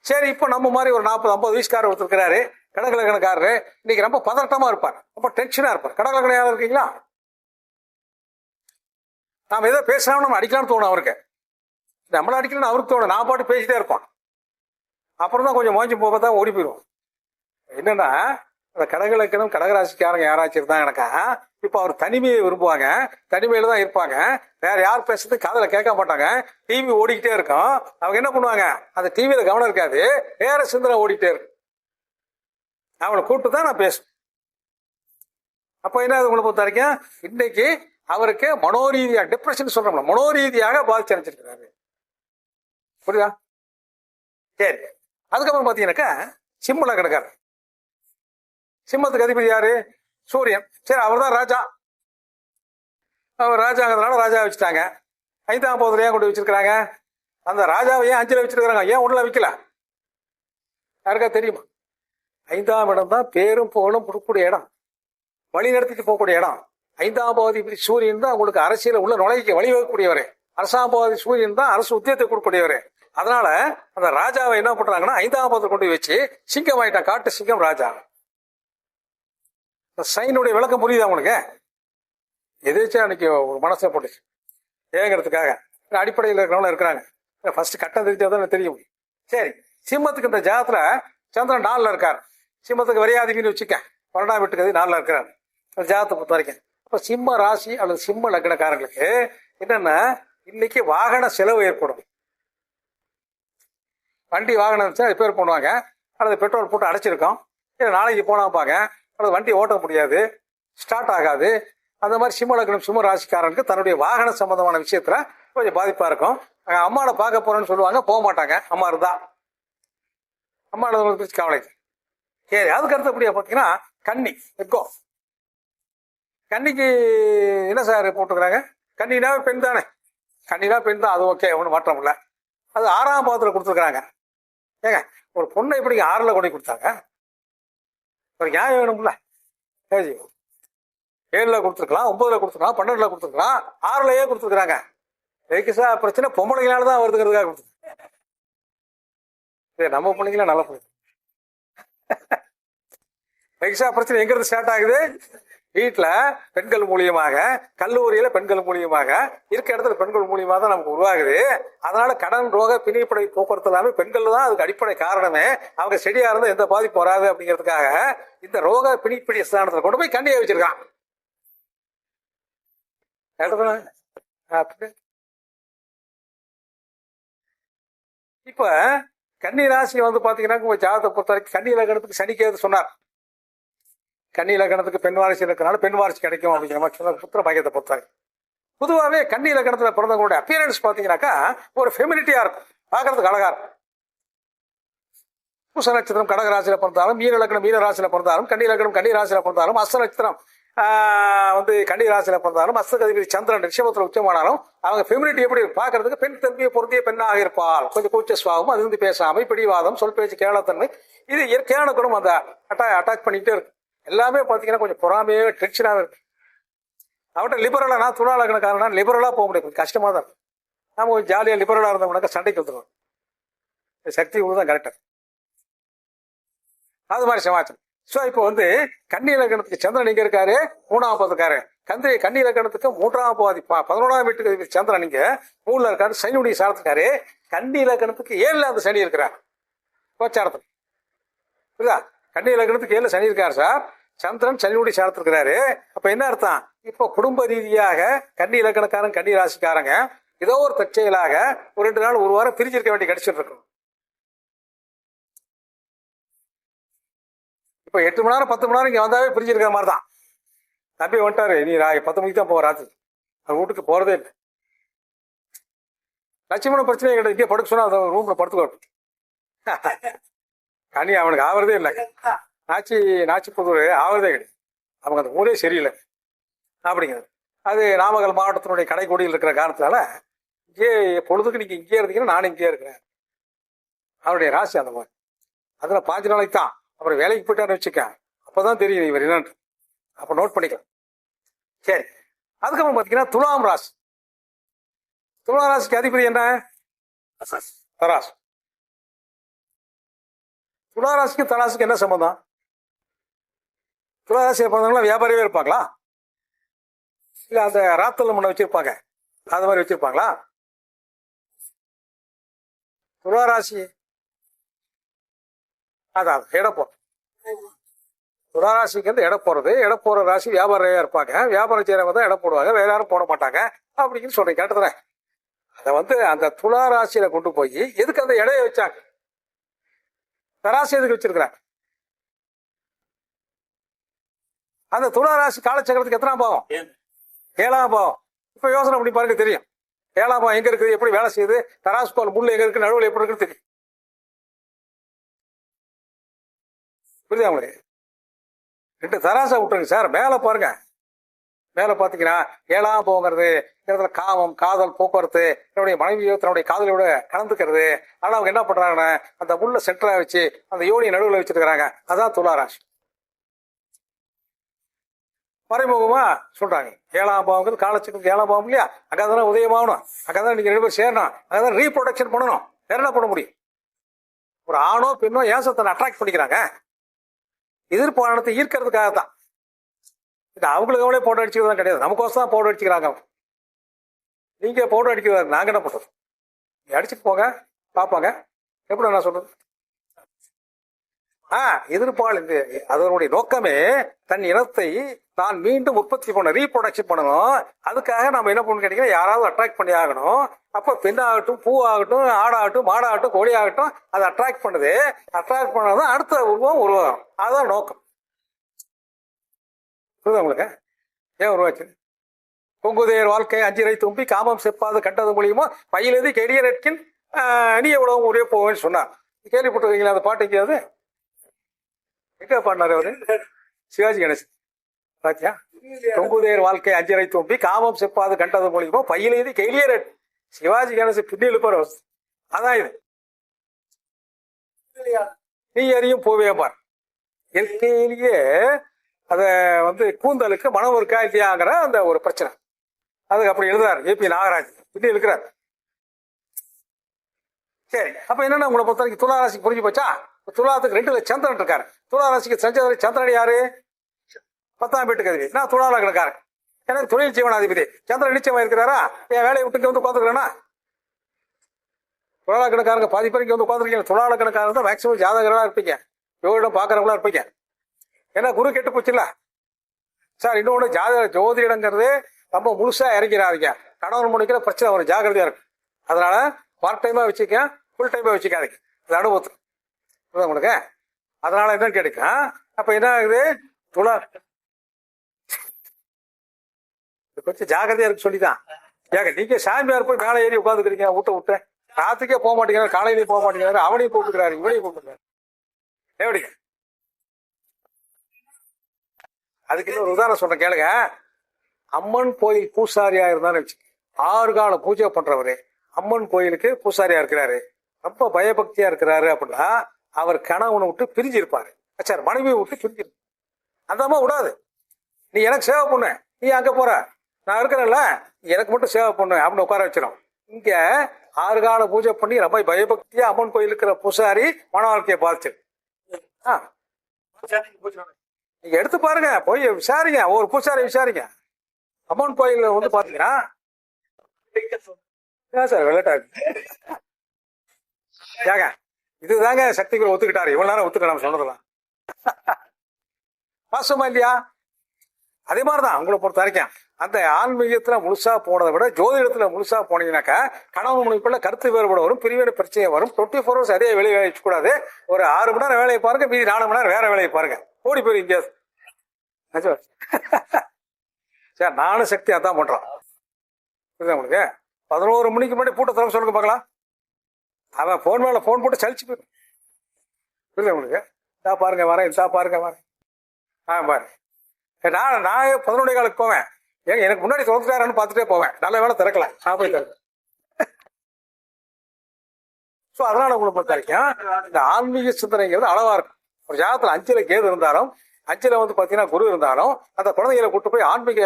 சரி, இப்ப நம்ம மாதிரி ஒரு 40-50 வயசுக்காரர் ஒருத்தர் இருக்கிறாரு, கடகலக்கணக்காரரு, இன்னைக்கு ரொம்ப பதட்டமா இருப்பார், ரொம்ப டென்ஷனா இருப்பார். கடகலக்கணம் யாரும் இருக்கீங்களா? நாம ஏதோ பேசலாம்னு நம்ம அடிக்கலாம்னு தோணும் அவருக்கு. நம்மள அடிக்கலாம்னு அவருக்கு தோணும். நான் பாட்டு பேசிட்டே இருப்பான். அப்புறம் தான் கொஞ்சம் மோஞ்சி போக தான் ஓடி போயிடுவோம். என்னன்னா அந்த கடகலக்கணம் கடகராசிக்காரங்க யாராச்சும் இருந்தாங்கனாக்கா இப்ப அவர் தனிமையை விரும்புவாங்க, தனிமையில தான் இருப்பாங்க, வேற யார் பேசுறது காதுல கேட்க மாட்டாங்க, டிவி ஓடிக்கிட்டே இருக்கும். அவங்க என்ன பண்ணுவாங்க? அந்த டிவியில கவனம் இருக்காது, வேற சிந்தனை ஓடிக்கிட்டே இருக்கும். அவங்களை கூப்பிட்டு தான் நான் பேசுவேன். அப்ப என்ன உங்களை பொறுத்த வரைக்கும் இன்னைக்கு அவருக்கு மனோரீதியாக டிப்ரெஷன் சொல்றோம்ல, மனோரீதியாக பாதிச்சு அடைச்சிருக்கிறாரு. புரியுதா? சரி, அதுக்கப்புறம் பாத்தீங்கன்னாக்கா சிம்மல கிடக்காரு. சிம்மத்துக்கு அதிபதி யாரு? சூரியன். சரி, அவர் தான் ராஜா. அவர் ராஜாங்கிறதுனால ராஜா வச்சுட்டாங்க. 5ஆம் பாவத்துல ஏன் கொண்டு வச்சிருக்கிறாங்க? அந்த ராஜாவை ஏன் 5ல வச்சிருக்கிறாங்க? ஏன் 1ல வைக்கல? யாருக்கா தெரியுமா? 5ஆம் இடம் தான் பேரும் புகழும் கொடுக்கக்கூடிய இடம், வழி நடத்திட்டு போகக்கூடிய இடம். 5ஆம் பாவதி சூரியன் தான் உங்களுக்கு அரசியல உள்ள நுழைக்க வழிவகக்கூடியவர். அரசாம் பாவதி சூரியன் தான் அரசு உத்தியத்தை கொடுக்கக்கூடியவர். அதனால அந்த ராஜாவை என்ன பண்றாங்கன்னா 5ஆம் பாவத்தை கொண்டு வச்சு சிங்கம் ஆயிட்டான், காட்டு சிங்கம் ராஜா. சைனுடைய விளக்கம் புரியுதா உங்களுக்கு? எதிர்த்து அன்னைக்கு ஒரு மனசை போட்டுச்சு. ஏங்கிறதுக்காக அடிப்படையில் இருக்கிறவங்க இருக்கிறாங்க. ஃபர்ஸ்ட் கட்டம் தெரிஞ்சாதான் தெரியும். சரி, சிம்மத்துக்கு இந்த ஜாதத்துல சந்திரன் 4ல் இருக்கார். சிம்மத்துக்கு வரியாதிபதினு வச்சுக்க, 12ஆம் வீட்டுக்கு 4ல் இருக்கிறார் ஜாதத்தை பொறுத்த வரைக்கும். அப்ப சிம்ம ராசி அல்லது சிம்ம லக்னக்காரங்களுக்கு என்னன்னா இன்னைக்கு வாகன செலவு ஏற்படும். வண்டி வாகனம் இருந்துச்சு ரிப்பேர் பண்ணுவாங்க, அல்லது பெட்ரோல் போட்டு அடைச்சிருக்கோம், இல்லை நாளைக்கு போனாப்பாங்க, அல்லது வண்டி ஓட்ட முடியாது, ஸ்டார்ட் ஆகாது. அந்த மாதிரி சிம்ம லக்னம் சிம்ம ராசிக்காரனுக்கு தன்னுடைய வாகன சம்பந்தமான விஷயத்துல கொஞ்சம் பாதிப்பா இருக்கும். அம்மாவை பார்க்க போறேன்னு சொல்லுவாங்க, போக மாட்டாங்க. அம்மா இருந்தா அம்மா கவலை. சரி, அதுக்கு அடுத்தபடியா பார்த்தீங்கன்னா கன்னி இருக்கோ. கன்னிக்கு என்ன சார் போட்டுக்கிறாங்க? கன்னினா பெண் தானே, கன்னினா பெண் தான், அது ஓகே, ஒன்றும் மாற்றம் இல்லை. அது 6ஆம் பாவத்தில் கொடுத்துருக்குறாங்க. ஏங்க, ஒரு பொண்ணை எப்படி 6ல் கொண்டு கொடுத்தாங்க? ஒரு நியாயம் வேணும்ல. சரி, 7ல் கொடுத்துருக்கலாம், 9ல் கொடுத்துருக்கலாம், 12ல் கொடுத்துருக்கலாம், 6லயே கொடுத்துருக்குறாங்க. எதுக்கு சார் பிரச்சனை? பொம்பளைங்களால தான் வருதுங்கிறதுக்காக கொடுத்துருக்கு. சரி, நம்ம பிள்ளைங்களா நல்ல பிள்ளைங்க. எக்ஸா பிரச்சனை எங்கிருந்து ஸ்டார்ட் ஆகுது? வீட்டுல பெண்கள் மூலியமாக, கல்லூரியில பெண்கள் மூலியமாக, இருக்க இடத்துல பெண்கள் மூலியமாக தான் நமக்கு உருவாகுது. அதனால கடன், ரோக, பிணிப்படை போக்குவரத்து எல்லாமே பெண்கள் தான் அதுக்கு அடிப்படை காரணமே. அவங்க செடியா இருந்தா எந்த பாதிப்பு வராது அப்படிங்கிறதுக்காக இந்த ரோக பிணிப்பிடி ஸ்தானத்துல கொண்டு போய் கண்ணியை வச்சிருக்கான். இப்ப கன்னி ராசி வந்து பாத்தீங்கன்னா உங்க ஜாதகத்தை பொறுத்த வரைக்கும் கன்னி லக்னத்துக்கு சனிக்கேது சொன்னார். கன்னி லக்னத்துக்கு பெண் வாரிசு இருக்கிறனால பெண் வாரிசு கிடைக்கும் அப்படிங்கிற மாதிரி புத்திர பாக்கியத்தை பொறுத்தாங்க. பொதுவாகவே கன்னி லக்னத்துல பிறந்தவங்களுடைய அப்பியரன்ஸ் பாத்தீங்கன்னாக்கா ஒரு ஃபெமினிட்டியா இருக்கும், பாக்குறதுக்கு அழகா இருக்கும். பூச நட்சத்திரம் கடகராசியில பிறந்தாலும், மீன லக்னம் மீன ராசியில பிறந்தாலும், கன்னி லக்னம் கன்னி ராசியில பிறந்தாலும், அஸ்த நட்சத்திரம் வந்து கன்னி ராசியில பிறந்தாலும், அஸ்தகதிபதி சந்திரன் ரிஷபத்துல உச்சமானாலும் அவங்க ஃபெமினிட்டி எப்படி பாக்குறதுக்கு பெண் தன்மையை பொருந்திய பெண்ணாக இருப்பாள். கொஞ்சம் கூச்ச சுவாபம், அது வந்து பேசாமை, பிடிவாதம், சொல் பேச்சு, கேளத்தன்மை, இது இயற்கையான குணம். அந்த அட்டாச் பண்ணிட்டே இருக்கு. எல்லாமே பாத்தீங்கன்னா கொஞ்சம் பொறாமையே டென்ஷனாக இருக்கு. அவட்ட லிபரலா, நான் துணா லக்னக்காரனா லிபரலா போக முடியாது, கஷ்டமா தான் இருக்கும். நாம கொஞ்சம் ஜாலியா லிபரலா இருந்தோம்னாக்கா சண்டைக்கு வந்துடும். சக்தி தான் கரெக்டா. அது மாதிரி சமாச்சாரம். ஸோ இப்போ வந்து கன்னி லக்னத்துக்கு சந்திரன் இங்க இருக்காரு, 3ஆம் பாவத்துக்காரு. கன்னி லக்னத்துக்கு 3ஆம் பாதி 11ஆம் வீட்டுக்கு சந்திரன் இங்க 3ல இருக்காரு, சனியுடைய சாரத்துக்காரு. கன்னி லக்னத்துக்கு 7ல் அந்த சனி இருக்கிறார் கோச்சாரத்துக்கு. புரியுதா? கன்னி லக்னத்துக்கு 7ல் சனி இருக்காரு சார், சந்திரன் சனியுடைய சாரத்து இருக்கிறாரு. அப்ப என்ன அர்த்தம்? இப்போ குடும்ப ரீதியாக கன்னி இலக்கணக்காரன் கன்னி ராசிக்காரங்க ஏதோ ஒரு தற்செயலாக ஒரு 2 நாள் ஒரு வாரம் பிரிஞ்சிருக்க வேண்டிய கிடைச்சிட்டு இருக்கும். இப்ப 8 மணி நேரம் 10 மணி நேரம் இங்க வந்தாவே பிரிஞ்சிருக்கிற மாதிரி தான். தம்பி வந்துட்டாரு, நீ 10 மணிக்கு தான் போறாது, அது வீட்டுக்கு போறதே இல்லை. லட்சுமண பிரச்சனை கிடையாது, இங்கே படுக்க சொன்னா ரூம்ல படுத்துக்கோ. கனி அவனுக்கு ஆவறதே இல்லை. நாச்சி புதூர் ஆவறதே கிடையாது. அவங்க அந்த ஊரே சரியில்லை அப்படிங்கிறது. அது நாமக்கல் மாவட்டத்தினுடைய கடைக்கோடியில் இருக்கிற காரணத்தினால இங்கே பொழுதுக்கு நீங்க இங்கே இருந்தீங்கன்னா நானும் இங்கே இருக்கிறேன். அவருடைய ராசி அந்த மாதிரி. அதுல 5 நாளைக்கு தான். அப்புறம் வேலைக்கு போயிட்டான்னு வச்சுக்க, அப்பதான் தெரியும் இவர் என்னன்னு. அப்ப நோட் பண்ணிக்கலாம். சரி, அதுக்கப்புறம் பாத்தீங்கன்னா துலாம் ராசி. துலாம் ராசிக்கு அதிபதி என்ன? தராசு. துளாராசிக்கு தராசுக்கு என்ன சம்பந்தம்? துளாராசியை பிறந்தவங்களா வியாபாரியே இருப்பாங்களா? இல்ல அந்த ராத்தல் முன்ன வச்சிருப்பாங்க, அது மாதிரி வச்சிருப்பாங்களா? துளாராசி அதான் இடம் போறது. துளாராசிக்கு வந்து இடம் போறது, இடம் போற ராசி வியாபாரியா இருப்பாங்க. வியாபாரம் செய்யறவங்க தான் இடம் போடுவாங்க, வேற யாரும் போட மாட்டாங்க அப்படின்னு சொல்றேன். கேட்டுறேன். அதை வந்து அந்த துளாராசியில கொண்டு போய் எதுக்கு அந்த இடையை வச்சாங்க? தராசி எதுக்கு வச்சிருக்கிறாங்க? அந்த துளாராசி காலச்சக்கரத்துக்கு எத்தனாம் பாவம்? 7ஆம் பாவம். இப்ப யோசனை பண்ணி பாருங்க, தெரியும் 7ஆம் பாவம் எங்க இருக்குது, எப்படி வேலை செய்யுது, தராசு பால் முள்ள எங்க இருக்கு, நடுவில் எப்படி இருக்குன்னு தெரியும். புரியுதா உங்களுக்கு? 2 தராசா விட்டுருங்க சார். மேல பாருங்க, மேல பாத்தீங்கன்னா 7ஆம் பாவங்கிறது காமம், காதல், போக்குவரத்து, தன்னுடைய மனைவியோ தன்னுடைய காதலியோட கலந்துக்கிறது. ஆனா அவங்க என்ன பண்றாங்கன்னா அந்த முள்ள சென்டரா வச்சு அந்த யோனியை நடுவில் வச்சிருக்கிறாங்க. அதான் துளாராசி. மறைமுகமா சொல்றாங்க 7ஆம் பாவங்கிறது காலச்சுக்கு 7ஆம் பாவம் இல்லையா? அங்கதானே உதயமாகணும், அங்கதான் நீங்க 2 பேரும் சேரணும், அங்கதான் ரீப்ரொடக்ஷன் பண்ணணும். வேற என்ன பண்ண முடியும்? ஒரு ஆணோ பெண்ணோ ஏன் தன்னை அட்ராக்ட் பண்ணிக்கிறாங்க? எதிர்பாரணத்தை ஈர்க்கிறதுக்காக தான். இது அவங்களுக்கு அவங்களே போட்டோ அடிச்சுக்கிறதா கிடையாது, நமக்கோசம் தான் போட்டோ அடிச்சுக்கிறாங்க. நீங்க பவுடர் அடிக்கிறாரு, நாங்க என்ன பண்றது? அடிச்சுட்டு போங்க, பார்ப்பாங்க. எப்படி நான் சொல்றது? எதிர்ப்பால் அதனுடைய நோக்கமே தன் இனத்தை தான் மீண்டும் உற்பத்தி பண்ண, ரீப்ரொடக்ஷன் பண்ணணும். அதுக்காக நம்ம என்ன பண்ணணும் கேட்டீங்கன்னா, யாராவது அட்ராக்ட் பண்ணி ஆகணும். அப்ப பெண்ணாகட்டும், பூவாகட்டும், ஆடாகட்டும், மாடாகட்டும், கோழி ஆகட்டும், அதை அட்ராக்ட் பண்ணுது. அட்ராக்ட் பண்ணதான் அடுத்த உருவம் உருவாகும். அதுதான் நோக்கம். புரியுதா உங்களுக்கு? ஏன் உருவாச்சு? பொங்குதேர் வாழ்க்கை அஞ்சிரை தும்பி காமம் செப்பாது கண்டது மூலியமா பயிலது கெடிய நட்கின் நீ எவ்வளவு ஒரே போவேன்னு சொன்னார். கேள்விப்பட்டிருக்கீங்களா அந்த பாட்டு? எங்கேயாவது எங்க பாடினாரு அவரு? சிவாஜி கணேசன். பாத்தியா? பொங்குதேர் வாழ்க்கை அஞ்சிரை தும்பி காமம் செப்பாது கண்டது மூலியமா பயிலது கெடிய நட். சிவாஜி கணேசன் பின்னி எழுப்பார். அதான் இது. நீ அறியும் போவே பார். இயற்கையிலேயே அத கூந்தலுக்கு மனம் இருக்கா இல்லையாங்கிற அந்த ஒரு பிரச்சனை. அதுக்கு அப்படி எழுதுறாரு ஏபி நாகராஜ். இப்படி இருக்கிறார். சரி, அப்ப என்னன்னா உங்களை பொறுத்த வரைக்கும் துளாராசிக்கு புரிஞ்சு போச்சா? துலாத்துக்கு 2ல சந்திரன் இருக்காரு. துளாராசிக்கு சந்திரன் யாரு? 10ஆம் வீட்டுக்கு அதிபதி. நான் துளால கணக்காரன். எனக்கு தொழில் ஜீவனாதிபதி. சந்திரன் நிச்சயமா இருக்கிறாரா? என் வேலையை விட்டு உட்காந்துக்கிறேன்னா? துளால கணக்காரங்க பாதி பேருக்கு உட்காந்துருக்கீங்க. துளால கணக்காரங்க தான் மேக்சிமம் ஜாதகர்களா இருப்பீங்க, யோகிடம் பாக்குறவங்களா இருப்பீங்க. ஏன்னா குரு கெட்டு போச்சுல்ல சார். இன்னொன்னு ஜோதிடங்கிறது ரொம்ப முழுசா இறங்கிறாருங்க. கணவன் மணிக்கிற பிரச்சனை வரும், ஜாகிரதையா இருக்கு. அதனால பார்ட் டைமா வச்சுக்க, ஃபுல் டைமா வச்சுக்காதீங்க. அது அனுபவத்துக்கு உங்களுக்கு. அதனால என்ன கிடைக்கும்? அப்ப என்ன ஆகுது? துளா கொஞ்சம் ஜாகிரதையா இருக்கு சொல்லிதான். ஏங்க நீங்க சாமியார் போய் மேலே ஏறி உட்காந்துக்கிறீங்க, விட்டு ராத்துக்கே போக மாட்டேங்கிறாரு, காலையிலேயும் போக மாட்டேங்கிறாரு, அவனையும் கூப்பிட்டுக்கிறாரு, இவனையும் கூப்பிட்டுக்கிறாரு. எப்படிங்க? அதுக்கு இன்னொரு உதாரணம் சொல்றேன் கேளுங்க. அம்மன் கோயில் பூசாரியா இருந்தாலும் வச்சு 6 கால பூஜை பண்றவரு அம்மன் கோயிலுக்கு பூசாரியா இருக்கிறாரு, ரொம்ப பயபக்தியா இருக்கிறாரு அப்படின்னா அவர் கணவனை விட்டு பிரிஞ்சிருப்பாரு. சார் மனைவியை விட்டு பிரிஞ்சிருப்பாரு. அந்த அம்மா விடாது. நீ எனக்கு சேவை பண்ணு, நீ அங்க போற, நான் இருக்கிறேன்ல, எனக்கு மட்டும் சேவை பண்ணு அப்படின்னு உட்கார வச்சிடும். இங்க 6 கால பூஜை பண்ணி ரொம்ப பயபக்தியா அம்மன் கோயில் இருக்கிற பூசாரி மன வாழ்க்கையை பாதிச்சு. நீங்க எடுத்து பாருங்க, போய் விசாரிங்க, ஒரு பூசாரி விசாரிங்க. அம்மன் கோயில் பாத்தீங்கன்னா சார் விளையாட்டா ஏங்க இதுதாங்க சக்திகளை ஒத்துக்கிட்டாரு. இவ்வளவு நேரம் ஒத்துக்க நம்ம சொன்னதெல்லாம் வாசமா இல்லையா? அதே மாதிரிதான் உங்களை பொறுத்த வரைக்கும் அந்த ஆன்மீகத்துல முழுசா போனதை விட ஜோதிடத்துல முழுசா போனீங்கன்னாக்கா கணவன் மனைவிக்குள்ள கருத்து வேறுபாடு வரும், பிரிவினை பிரச்சனை வரும். 24 hours அதே வேலையை வச்சு கூடாது. ஒரு 6 மணி நேரம் வேலையை பாருங்க, மீதி 4 மணி நேரம் வேற வேலையை பாருங்க. ஓடி போயிரு இங்கே சார். நானும் சக்தி அதான் பண்றோம். புரியுதா உங்களுக்கு? 11 மணிக்கு முன்னாடி பூட்ட திறக்க சொல்லுங்க பார்க்கலாம். அவன் போன் மேல போன் போட்டு சலிச்சு போயிடும். புரியுதா உங்களுக்கு? இதா பாருங்க வரேன், இதா பாருங்க வரேன். பாரு நான் 11 காலுக்கு போவேன். ஏங்க எனக்கு முன்னாடி திறந்துட்டாரான்னு பார்த்துட்டே போவேன். நல்ல வேலை திறக்கல, நான் போய் திறக்க. ஸோ அதனால உங்களை பொறுத்த வரைக்கும் இந்த ஆன்மீக சிந்தனைங்கிறது அளவா இருக்கும். ஒரு ஜாதகத்துல 5ல கேது இருந்தாலும் 5ல பாத்தீங்கன்னா குரு இருந்தாலும் அந்த குழந்தைகளை கூட்டு போய் ஆன்மீக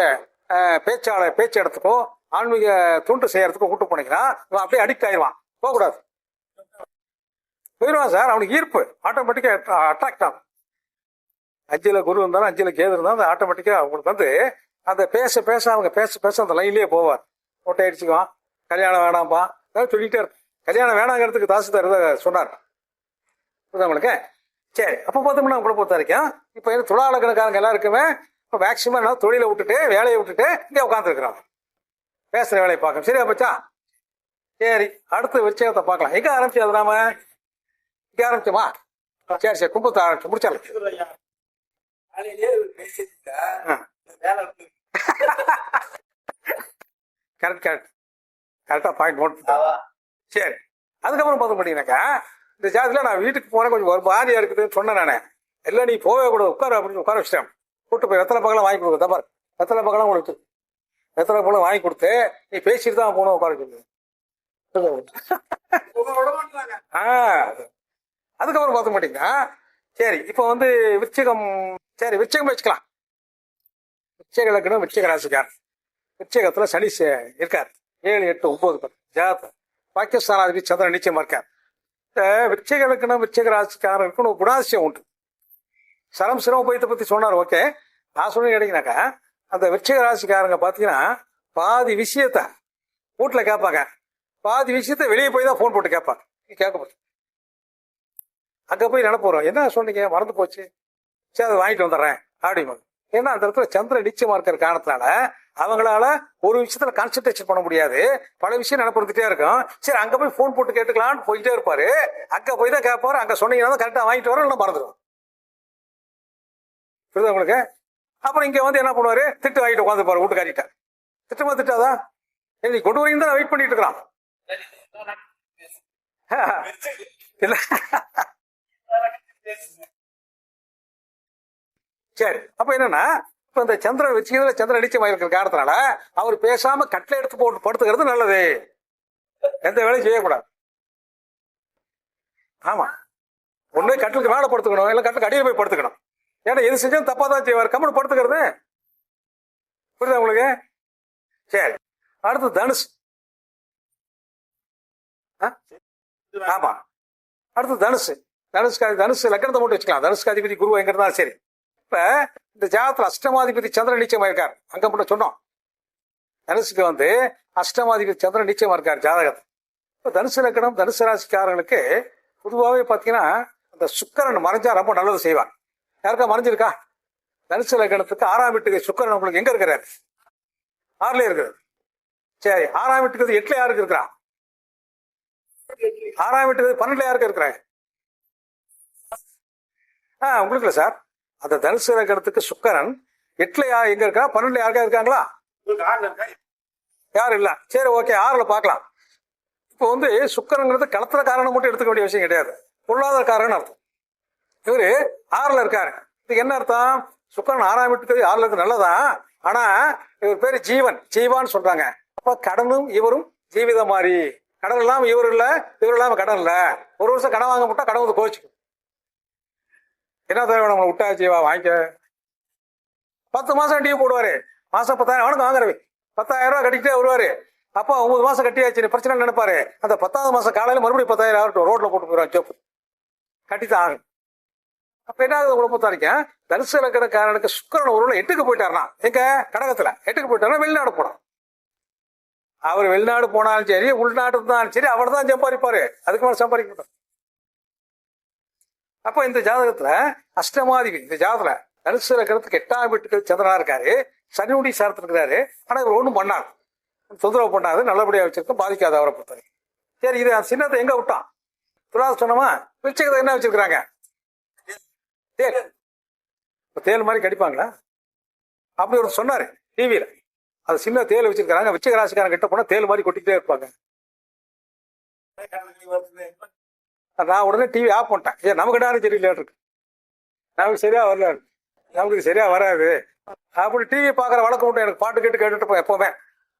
பேச்சு இடத்துக்கோ ஆன்மீக தொண்டு செய்யறதுக்கோ கூட்டு போனீங்கன்னா அவன் அப்படியே அடிக்ட் ஆயிடுவான். போகக்கூடாது, போயிடுவான் சார். அவனுக்கு ஈர்ப்பு ஆட்டோமேட்டிக்கா அட்ராக்ட் ஆகும். 5ல குரு இருந்தாலும் 5ல கேது இருந்தாலும் அந்த ஆட்டோமேட்டிக்கா அவங்களுக்கு அந்த பேச அவங்க பேச அந்த லைன்லயே போவார். ஒட்டை அடிச்சுக்குவான், கல்யாணம் வேணாம்பா சொல்லிட்டே இருக்கும். கல்யாணம் வேணாங்கிறதுக்கு தாசில்தார் சொன்னார். உங்களுக்கு சரி. அப்ப பார்த்தோம்னா உங்களை பொறுத்த வரைக்கும் இப்ப தொழிலாளர் கணக்காரங்க எல்லாருக்குமே இப்போ மேக்சிமம் தொழிலை விட்டுட்டு வேலையை விட்டுட்டு இங்கே உட்காந்துருக்குறாங்க, பேசுற வேலையை பார்க்கணும். சரியா பச்சா? சரி, அடுத்து விருச்சகத்தை பார்க்கலாம். எங்க ஆரம்பிச்சு அது நாம இங்க ஆரம்பிச்சோமா? சரி சரி, கும்பத்தை ஆரம்பிச்சு முடிச்சாலும் கரெக்டா பாயிண்ட் நோட். சரி, அதுக்கப்புறம் பார்த்து மாட்டீங்கன்னாக்கா இந்த ஜாதியில நான் வீட்டுக்கு போனேன், கொஞ்சம் ஒரு மாதிரியா இருக்குதுன்னு சொன்னேன். நானே எல்லாம் நீ போவே கூட உட்கார அப்படின்னு உட்கார வச்சிட்டேன். கூட்டு போய் வெத்தலை பக்கம் வாங்கி கொடுக்க தப்பாரு. வெத்தலை பக்கம் உங்களுக்கு வெத்தலை பக்கம் வாங்கி கொடுத்து நீ பேசிட்டு தான் போகணும் உட்கார சொல்லு. அதுக்கப்புறம் பார்த்து மாட்டீங்கன்னா சரி, இப்போ விருச்சிகம். சரி, விருச்சிகம் வச்சுக்கலாம். விருச்சிக இலக்கணம் விருச்சிக ராசிக்கார். விருச்சிகத்துல சனி இருக்காரு. 7, 8, 9 ஜாதகம். பாகிஸ்தானாதிபதி சந்திரன் நிச்சயமா இருக்கார். விருச்சிக இலக்கணம் விருச்சிக ராசிக்காரருக்கு ஒரு குணாதிசயம் உண்டு. சிரமபயத்தை பத்தி சொன்னார். ஓகே, நான் சொன்ன கேட்டீங்கன்னாக்கா அந்த விருச்சிக ராசிக்காரங்க பாத்தீங்கன்னா பாதி விஷயத்த வீட்டுல கேட்பாங்க. பாதி விஷயத்த வெளியே போய் தான் போன் போட்டு கேட்பாங்க. கேட்க போட்டு அங்க போய் நினைப்பு வரும், என்ன சொன்னீங்க மறந்து போச்சு, சரி அதை வாங்கிட்டு வந்துடுறேன் அப்படிமா. ஏன்னா அந்த இடத்துல சந்திரன் நிச்சயமா இருக்கிற காரணத்தினால அவங்களால ஒரு விஷயத்துல கான்சென்ட்ரேஷன் பண்ண முடியாது, பல விஷயம் நினைப்படுத்திட்டே இருக்கும். சரி அங்க போய் போன் போட்டு கேட்டுக்கலாம்னு போயிட்டே இருப்பாரு. அங்க போய் தான் கேட்பாரு, அங்க சொன்னீங்கன்னா கரெக்டா வாங்கிட்டு வர, இல்லைன்னா மறந்துடும். புரியுதா உங்களுக்கு? அப்புறம் இங்க வந்து என்ன பண்ணுவாரு, திட்டு வாங்கிட்டு உட்காந்து பாரு வீட்டுக்காரிட்ட. திட்டமா திட்டாதா, நீ கொண்டு வரீங்க தான் வெயிட் பண்ணிட்டு இருக்கிறான். இல்ல சரி, அப்ப என்னன்னா இப்ப இந்த சந்திரன் வச்சுக்கிறதுல சந்திரன் நிச்சயமா இருக்கிற காரணத்தினால அவர் பேசாம கட்டில எடுத்து போட்டு படுத்துக்கிறது நல்லது. எந்த வேலையும் செய்யக்கூடாது. ஆமா, ஒண்ணு கட்டிலுக்கு மேல படுத்துக்கணும், இல்ல கட்டிலுக்கு அடியில் போய் படுத்துக்கணும். ஏன்னா எது செஞ்சாலும் தப்பா தான் செய்வார், கம்முன்னு படுத்துக்கிறது. புரியுதா உங்களுக்கு? சரி, அடுத்து தனுஷ். ஆமா, அடுத்து தனுஷ். தனுஷ் லக்கணத்தை மட்டும் வச்சுக்கலாம். தனுஷ்க்கு அதிபதி குரு எங்க இருந்தாலும் சரி. இப்ப இந்த ஜாதகத்துல அஷ்டமாதிபதி சந்திரன் நிச்சயமா இருக்காரு. அங்க மட்டும் சொன்னோம், தனுஷுக்கு வந்து அஷ்டமாதிபதி சந்திரன் நிச்சயமா இருக்காரு ஜாதகத்தை. இப்ப தனுசு லக்கணம் தனுசு ராசிக்காரர்களுக்கு பொதுவாகவே பாத்தீங்கன்னா அந்த சுக்கிரன் மறைஞ்சா ரொம்ப நல்லது செய்வார். யாருக்கா மறைஞ்சிருக்கா? தனுசு லக்கணத்துக்கு 6ஆம் வீட்டுக்கு சுக்கிரன் உங்களுக்கு எங்க இருக்கிறாரு? 6ல இருக்குது. சரி, 6ஆம் வீட்டுக்கு 8ல யாருக்கு இருக்கிறா? 6ஆம் வீட்டுக்கு 12ல யாருக்கு இருக்கிறாங்க? உங்களுக்கு இல்ல சார், அந்த தனுசு லக்கணத்துக்கு சுக்கிரன் 8ல எங்க இருக்கா, 12ல யாருக்கா இருக்காங்களா? யாரும் இல்ல. சரி, ஓகே, 6ல பார்க்கலாம். இப்போ வந்து சுக்கிரங்கிறது களத்திர காரணம் மட்டும் எடுத்துக்க வேண்டிய விஷயம் கிடையாது, பொருளாதார காரணம் அர்த்தம். இவரு 6ல இருக்காரு. இதுக்கு என்ன அர்த்தம்? சுக்கிரன் 6ஆம் வீட்டுக்கு 6ல இருக்கு நல்லதான். ஆனா இவர் பேரு ஜீவான்னு சொல்றாங்க. அப்ப கடனும் இவரும் ஜீவிதம் மாதிரி. கடன் இல்லாம இவர் இல்ல, இவர் இல்லாம கடன் இல்ல. ஒரு வருஷம் கடன் வாங்க முட்டா கடன் வந்து கோச்சுக்கும். என்ன தேவை நம்மளை விட்டா ஜீவா வாங்கிக்க. 10 மாசம் டியூ போடுவாரு, மாசம் 10,000 அவனுக்கு வாங்குறவே 10,000 ரூபாய் கட்டிக்கிட்டே வருவாரு. அப்போ 9 மாசம் கட்டியாச்சு பிரச்சனை நினைப்பாரு. அந்த 10வது மாசம் காலையில மறுபடியும் 10,000 ஆகட்டும் ரோட்ல போட்டு போயிடுவான் சோப்பு கட்டித்தான் ஆகும். அப்ப என்ன ஆகுது உங்களை பொறுத்த வரைக்கும், தனுசு லக்கணக்காரனுக்கு சுக்கிரன் ஒரு 8க்கு போயிட்டாருனா, எங்க கடகத்துல 8க்கு போயிட்டாருன்னா வெளிநாடு போனோம். அவர் வெளிநாடு போனாலும் சரி உள்நாடு இருந்தாலும் சரி அவர் தான் சம்பாதிப்பாரு, அதுக்கு மேல சம்பாதிக்க மாட்டார். அப்ப இந்த ஜாதகத்துல அஷ்டமாதிபதி இந்த ஜாதகத்துல தனுசு லக்கணத்துக்கு 8ஆம் வீட்டுக்கு சந்திரனா இருக்காரு, சனியுடைய சாரத்தில் இருக்கிறாரு. ஆனா இவர் ஒண்ணும் பண்ணாரு, தொந்தரவு பண்ணாது, நல்லபடியா வச்சிருக்க, பாதிக்காத அவரை பொறுத்த வரைக்கும். சரி, இது சின்னத்தை எங்க விட்டான்? துலாஸ் சொன்னோமா? விருச்சிகத்தை என்ன வச்சிருக்கிறாங்க? தேல். தேல் மாதிரி கடிப்பாங்களா? அப்படி ஒரு சொன்னாரு டிவியில, அது சின்ன தேல் வச்சிருக்காங்க. விருச்சிக ராசிக்காரங்க கிட்ட போனா தேல் மாதிரி கொட்டிக்கிட்டே இருப்பாங்க. நான் உடனே டிவி ஆஃப் பண்ணிட்டேன். ஏன் நமக்கு என்ன தெரியல இருக்கு, நமக்கு சரியா வரல, நமக்கு சரியா வராது அப்படி டிவி பாக்குற வழக்கம் உண்டு. எனக்கு பாட்டு கேட்டுட்டு இருப்பேன், எப்பவுமே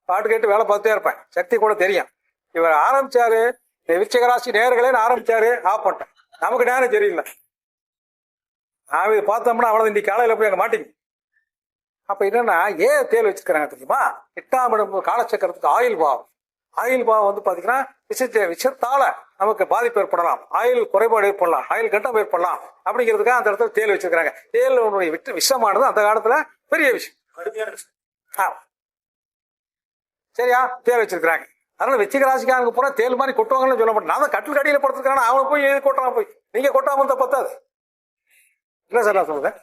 பாட்டு கேட்டு வேலை பார்த்துட்டே இருப்பேன். சக்தி கூட தெரியும். இவர் ஆரம்பிச்சாரு, விருச்சிக ராசி நேர்களே ஆரம்பிச்சாரு, ஆஃப் பண்ணிட்டேன். நமக்கு நேரம் தெரியல. நான் இது பார்த்தோம்னா அவ்வளவு இன்னைக்கு காலையில போய் அங்க மாட்டீங்க. அப்ப என்னன்னா ஏன் தேல் வச்சிருக்கிறாங்க தெரியுமா? 8ஆம் இடம் காலச்சக்கரத்துக்கு ஆயுள் பாவம். ஆயுள் பாவம் வந்து பாத்தீங்கன்னா விஷத்தால நமக்கு பாதிப்பு ஏற்படலாம், ஆயுள் குறைபாடு ஏற்படலாம், ஆயுள் கட்டம் ஏற்படலாம். அப்படிங்கிறதுக்காக அந்த இடத்துல தேல் வச்சிருக்காங்க. தேல் விட்டு விஷமானது அந்த காலத்துல பெரிய விஷயம். சரியா, தேல் வச்சிருக்காங்க. அதனால விருச்சிக ராசிக்காரங்க பூரா தேல் மாதிரி கொட்டுவாங்கன்னு சொல்ல மாட்டேன். நான் தான் கட்டில் கடியில படுத்துருக்காங்க, அவனை போய் எது கொட்டுறான் போய். நீங்க கொட்டாம இருந்தா பத்தாது இல்ல சார், நான் சொல்றேன்.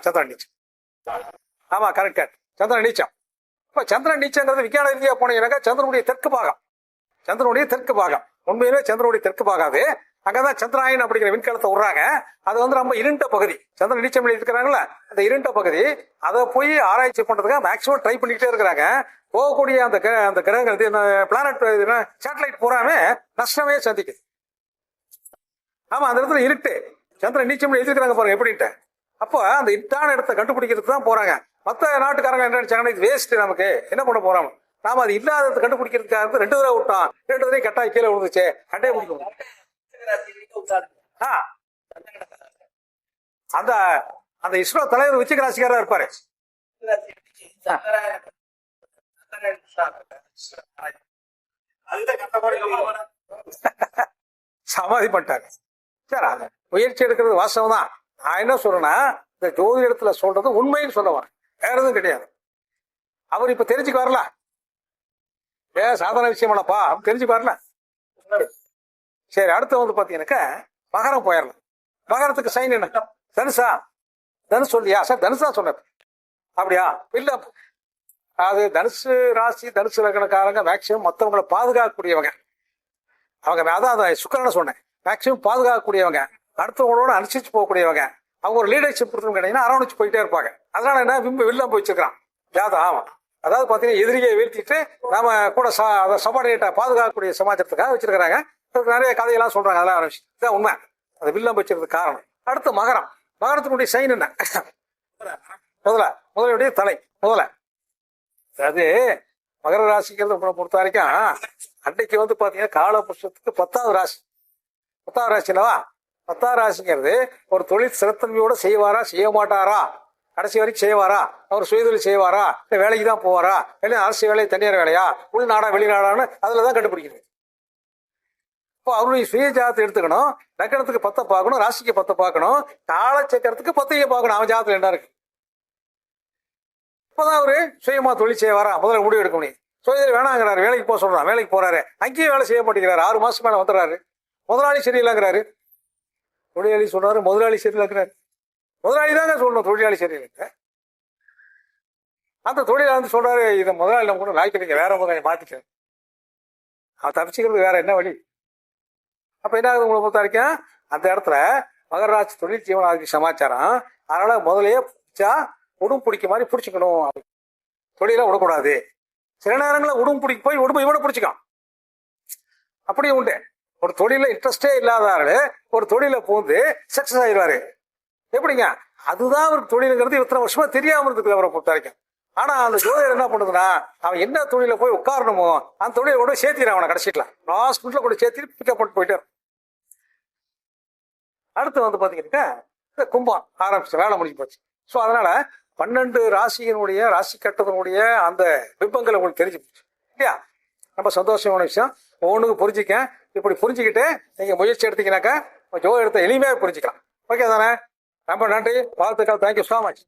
சந்திரன் நீச்சம். ஆமா, கரெக்ட். சந்திரன் நீச்சம். இப்ப சந்திரன் நீச்சங்கிறது விஞ்ஞான ரீதியா போனீங்கன்னாக்கா சந்திரனுடைய தெற்கு பாகம் உண்மையிலே சந்திரனுடைய தெற்கு பாகாது. அங்கதான் சந்திராயன் அப்படிங்கிற விண்கலத்தை விடுறாங்க. அது வந்து ரொம்ப இருண்ட பகுதி. சந்திரன் நீச்சம் இருக்கிறாங்களா, அந்த இருண்ட பகுதி, அதை போய் ஆராய்ச்சி பண்றதுக்காக மேக்சிமம் ட்ரை பண்ணிக்கிட்டே இருக்கிறாங்க. போகக்கூடிய அந்த கிரகங்கள் பிளானட் சேட்டலைட் பூராமே நஷ்டமே சந்திக்குது. ஆமா, அந்த இடத்துல இருட்டு. சந்திரன் நீச்சம் எழுதிருக்கிறாங்க பாருங்க எப்படின்ட்டு. அப்போ அந்த இட்டான இடத்தை கண்டுபிடிக்கிறதுக்கு தான் போறாங்க. மற்ற நாட்டுக்காரங்க என்ன நினைச்சாங்கன்னா இது வேஸ்ட், நமக்கு என்ன பண்ண போறோம், நாம அது இல்லாததை கண்டுபிடிக்கிறதுக்காக 2 தடவை விட்டோம், 2 தடவை கட்டாய் கீழே விழுந்துச்சு, கட்டே பிடிக்கும். அந்த அந்த இஸ்ரோ தலைவர் விருச்சிக ராசிக்காரா இருப்பாரு. சமாதி பண்ணிட்டாங்க. சரி, முயற்சி எடுக்கிறது வாசம் தான். நான் என்ன சொல்றேன்னா இந்த ஜோதிடத்துல சொல்றது உண்மைன்னு சொல்லுவான், வேற எதுவும் கிடையாது. அவர் இப்ப தெரிஞ்சுக்கு வரல, சாதாரண விஷயம் இல்லப்பா தெரிஞ்சுக்கு வரல. சரி, அடுத்து வந்து பாத்தீங்கன்னாக்கா மகரம் போயிடலாம். மகரத்துக்கு சைன் என்ன? தனுஷா? தனுஷ் சொல்லியா? சார் தனுஷ் தான் சொன்ன. அப்படியா? இல்ல, அது தனுசு ராசி தனுசு லக்னக்காரங்க மேக்சிமம் மற்றவங்களை பாதுகாக்கக்கூடியவங்க. அவங்க அதான் சுக்கிரனை சொன்னேன், மேக்சிமம் பாதுகாக்கக்கூடியவங்க, அடுத்தவங்களோட அனுசரிச்சு போகக்கூடியவங்க. அவங்க ஒரு லீடர்ஷிப் கிடையாது, அரவணைச்சு போயிட்டே இருப்பாங்க. அதனால என்ன வில்லம் போய் வச்சிருக்கான் ஜாதகம். ஆமா, அதாவது பாத்தீங்கன்னா எதிரியை வீழ்த்திட்டு நாம கூட சபார்டினேட்டா பாதுகாக்கக்கூடிய சமாச்சாரத்துக்காக வச்சிருக்கிறாங்க. நிறைய கதையெல்லாம் சொல்றாங்க, அதெல்லாம் விஷயம் இதான் உண்மை. அது வில்லம் வச்சிருக்க காரணம். அடுத்து மகரம். மகரத்தினுடைய சைன் என்ன? முதலுடைய தலை முதல. அது மகர ராசிங்கிறது பொறுத்த வரைக்கும் அன்னைக்கு வந்து பாத்தீங்கன்னா காலபுருஷத்துக்கு 10வது ராசி. 10வது ராசி இல்லவா? 10வது ராசிங்கிறது ஒரு தொழில் சிறத்தன்மையோட செய்வாரா செய்ய மாட்டாரா, கடைசி வரைக்கும் செய்வாரா, அவர் சுயதொழில் செய்வாரா, இல்லை வேலைக்கு தான் போவாரா, இல்லை அரசு வேலை தனியார் வேலையா, உள்நாடா வெளிநாடான்னு அதுலதான் கண்டுபிடிக்கிறது. இப்போ அவருடைய சுய ஜாதத்தை எடுத்துக்கணும், லக்னத்துக்கு 10 பார்க்கணும், ராசிக்கு 10 பார்க்கணும், காலச்சக்கரத்துக்கு 10 பார்க்கணும். அவன் ஜாதத்துல என்ன இருக்கு? இப்பதான் அவரு சுயமா தொழில் செய்வாரா முதல்ல முடிவு எடுக்க முடியும். சுயதொழில் வேணாங்கிறாரு, வேலைக்கு போக சொல்றான், வேலைக்கு போறாரு, அங்கேயும் வேலை செய்ய மாட்டேங்கிறாரு, 6 மாசம் மேல வந்துடுறாரு. முதலாளி சரியில்லைங்கிறாரு, தொழிலாளி சொல்றாரு முதலாளி சரியில்லைங்கிறாரு. முதலாளி தாங்க சொல்லணும் தொழிலாளி சரியில்லை. அந்த தொழிலாளி வந்து சொல்றாரு, இதை முதலாளி நம்ம கூட லாய்க்கிறீங்க, வேற முதலாளி மாத்திக்க. அவன் தப்பிச்சுக்கிறது வேற என்ன வழி? அப்ப என்ன ஆகுது உங்களை பொறுத்த வரைக்கும்? அந்த இடத்துல மகராட்சி தொழில் ஜீவனாதிக்கு சமாச்சாரம். அதனால முதலையே பிடிச்சா உடும் பிடிக்க மாதிரி பிடிச்சிக்கணும், தொழில விடக்கூடாது. சில நேரங்களில் உடும் பிடிக்க போய் உடும்பு இவனை பிடிச்சிக்கான், அப்படியே உண்டு. ஒரு தொழில இன்ட்ரெஸ்டே இல்லாதாரு ஒரு தொழில பூந்து சக்சஸ் ஆயிடுவாரு. எப்படிங்க? அதுதான் அவருக்கு தொழிலுங்கிறது இத்தனை வருஷமா தெரியாம இருந்தது அவரை பொறுத்த வரைக்கும். ஆனா அந்த ஜோதிடர் என்ன பண்ணுதுன்னா, அவன் என்ன தொழில போய் உட்காரணுமோ அந்த தொழிலை கூட சேர்த்திடும். அவனை கடைசிக்கல லாஸ்ட் மினிட்ல கூட சேர்த்து பிக்கப் பண்ணிட்டு போயிட்டு. அடுத்து வந்து பாத்தீங்கன்னா இந்த கும்பம் ஆரம்பிச்சு வேலை முடிஞ்சு போச்சு. ஸோ அதனால 12 ராசியினுடைய ராசி கட்டத்தினுடைய அந்த விருப்பங்கள் உங்களுக்கு தெரிஞ்சு போச்சு இல்லையா? ரொம்ப சந்தோஷமான விஷயம். ஒவ்வொன்றுக்கு புரிஞ்சுக்க. இப்படி புரிஞ்சுக்கிட்டு நீங்க முயற்சி எடுத்தீங்கன்னாக்கா ஜோதிடத்தை எளிமையாக புரிஞ்சுக்கலாம். ஓகே தானே? ரொம்ப நன்றி, வாழ்த்துக்கள். Thank you so much.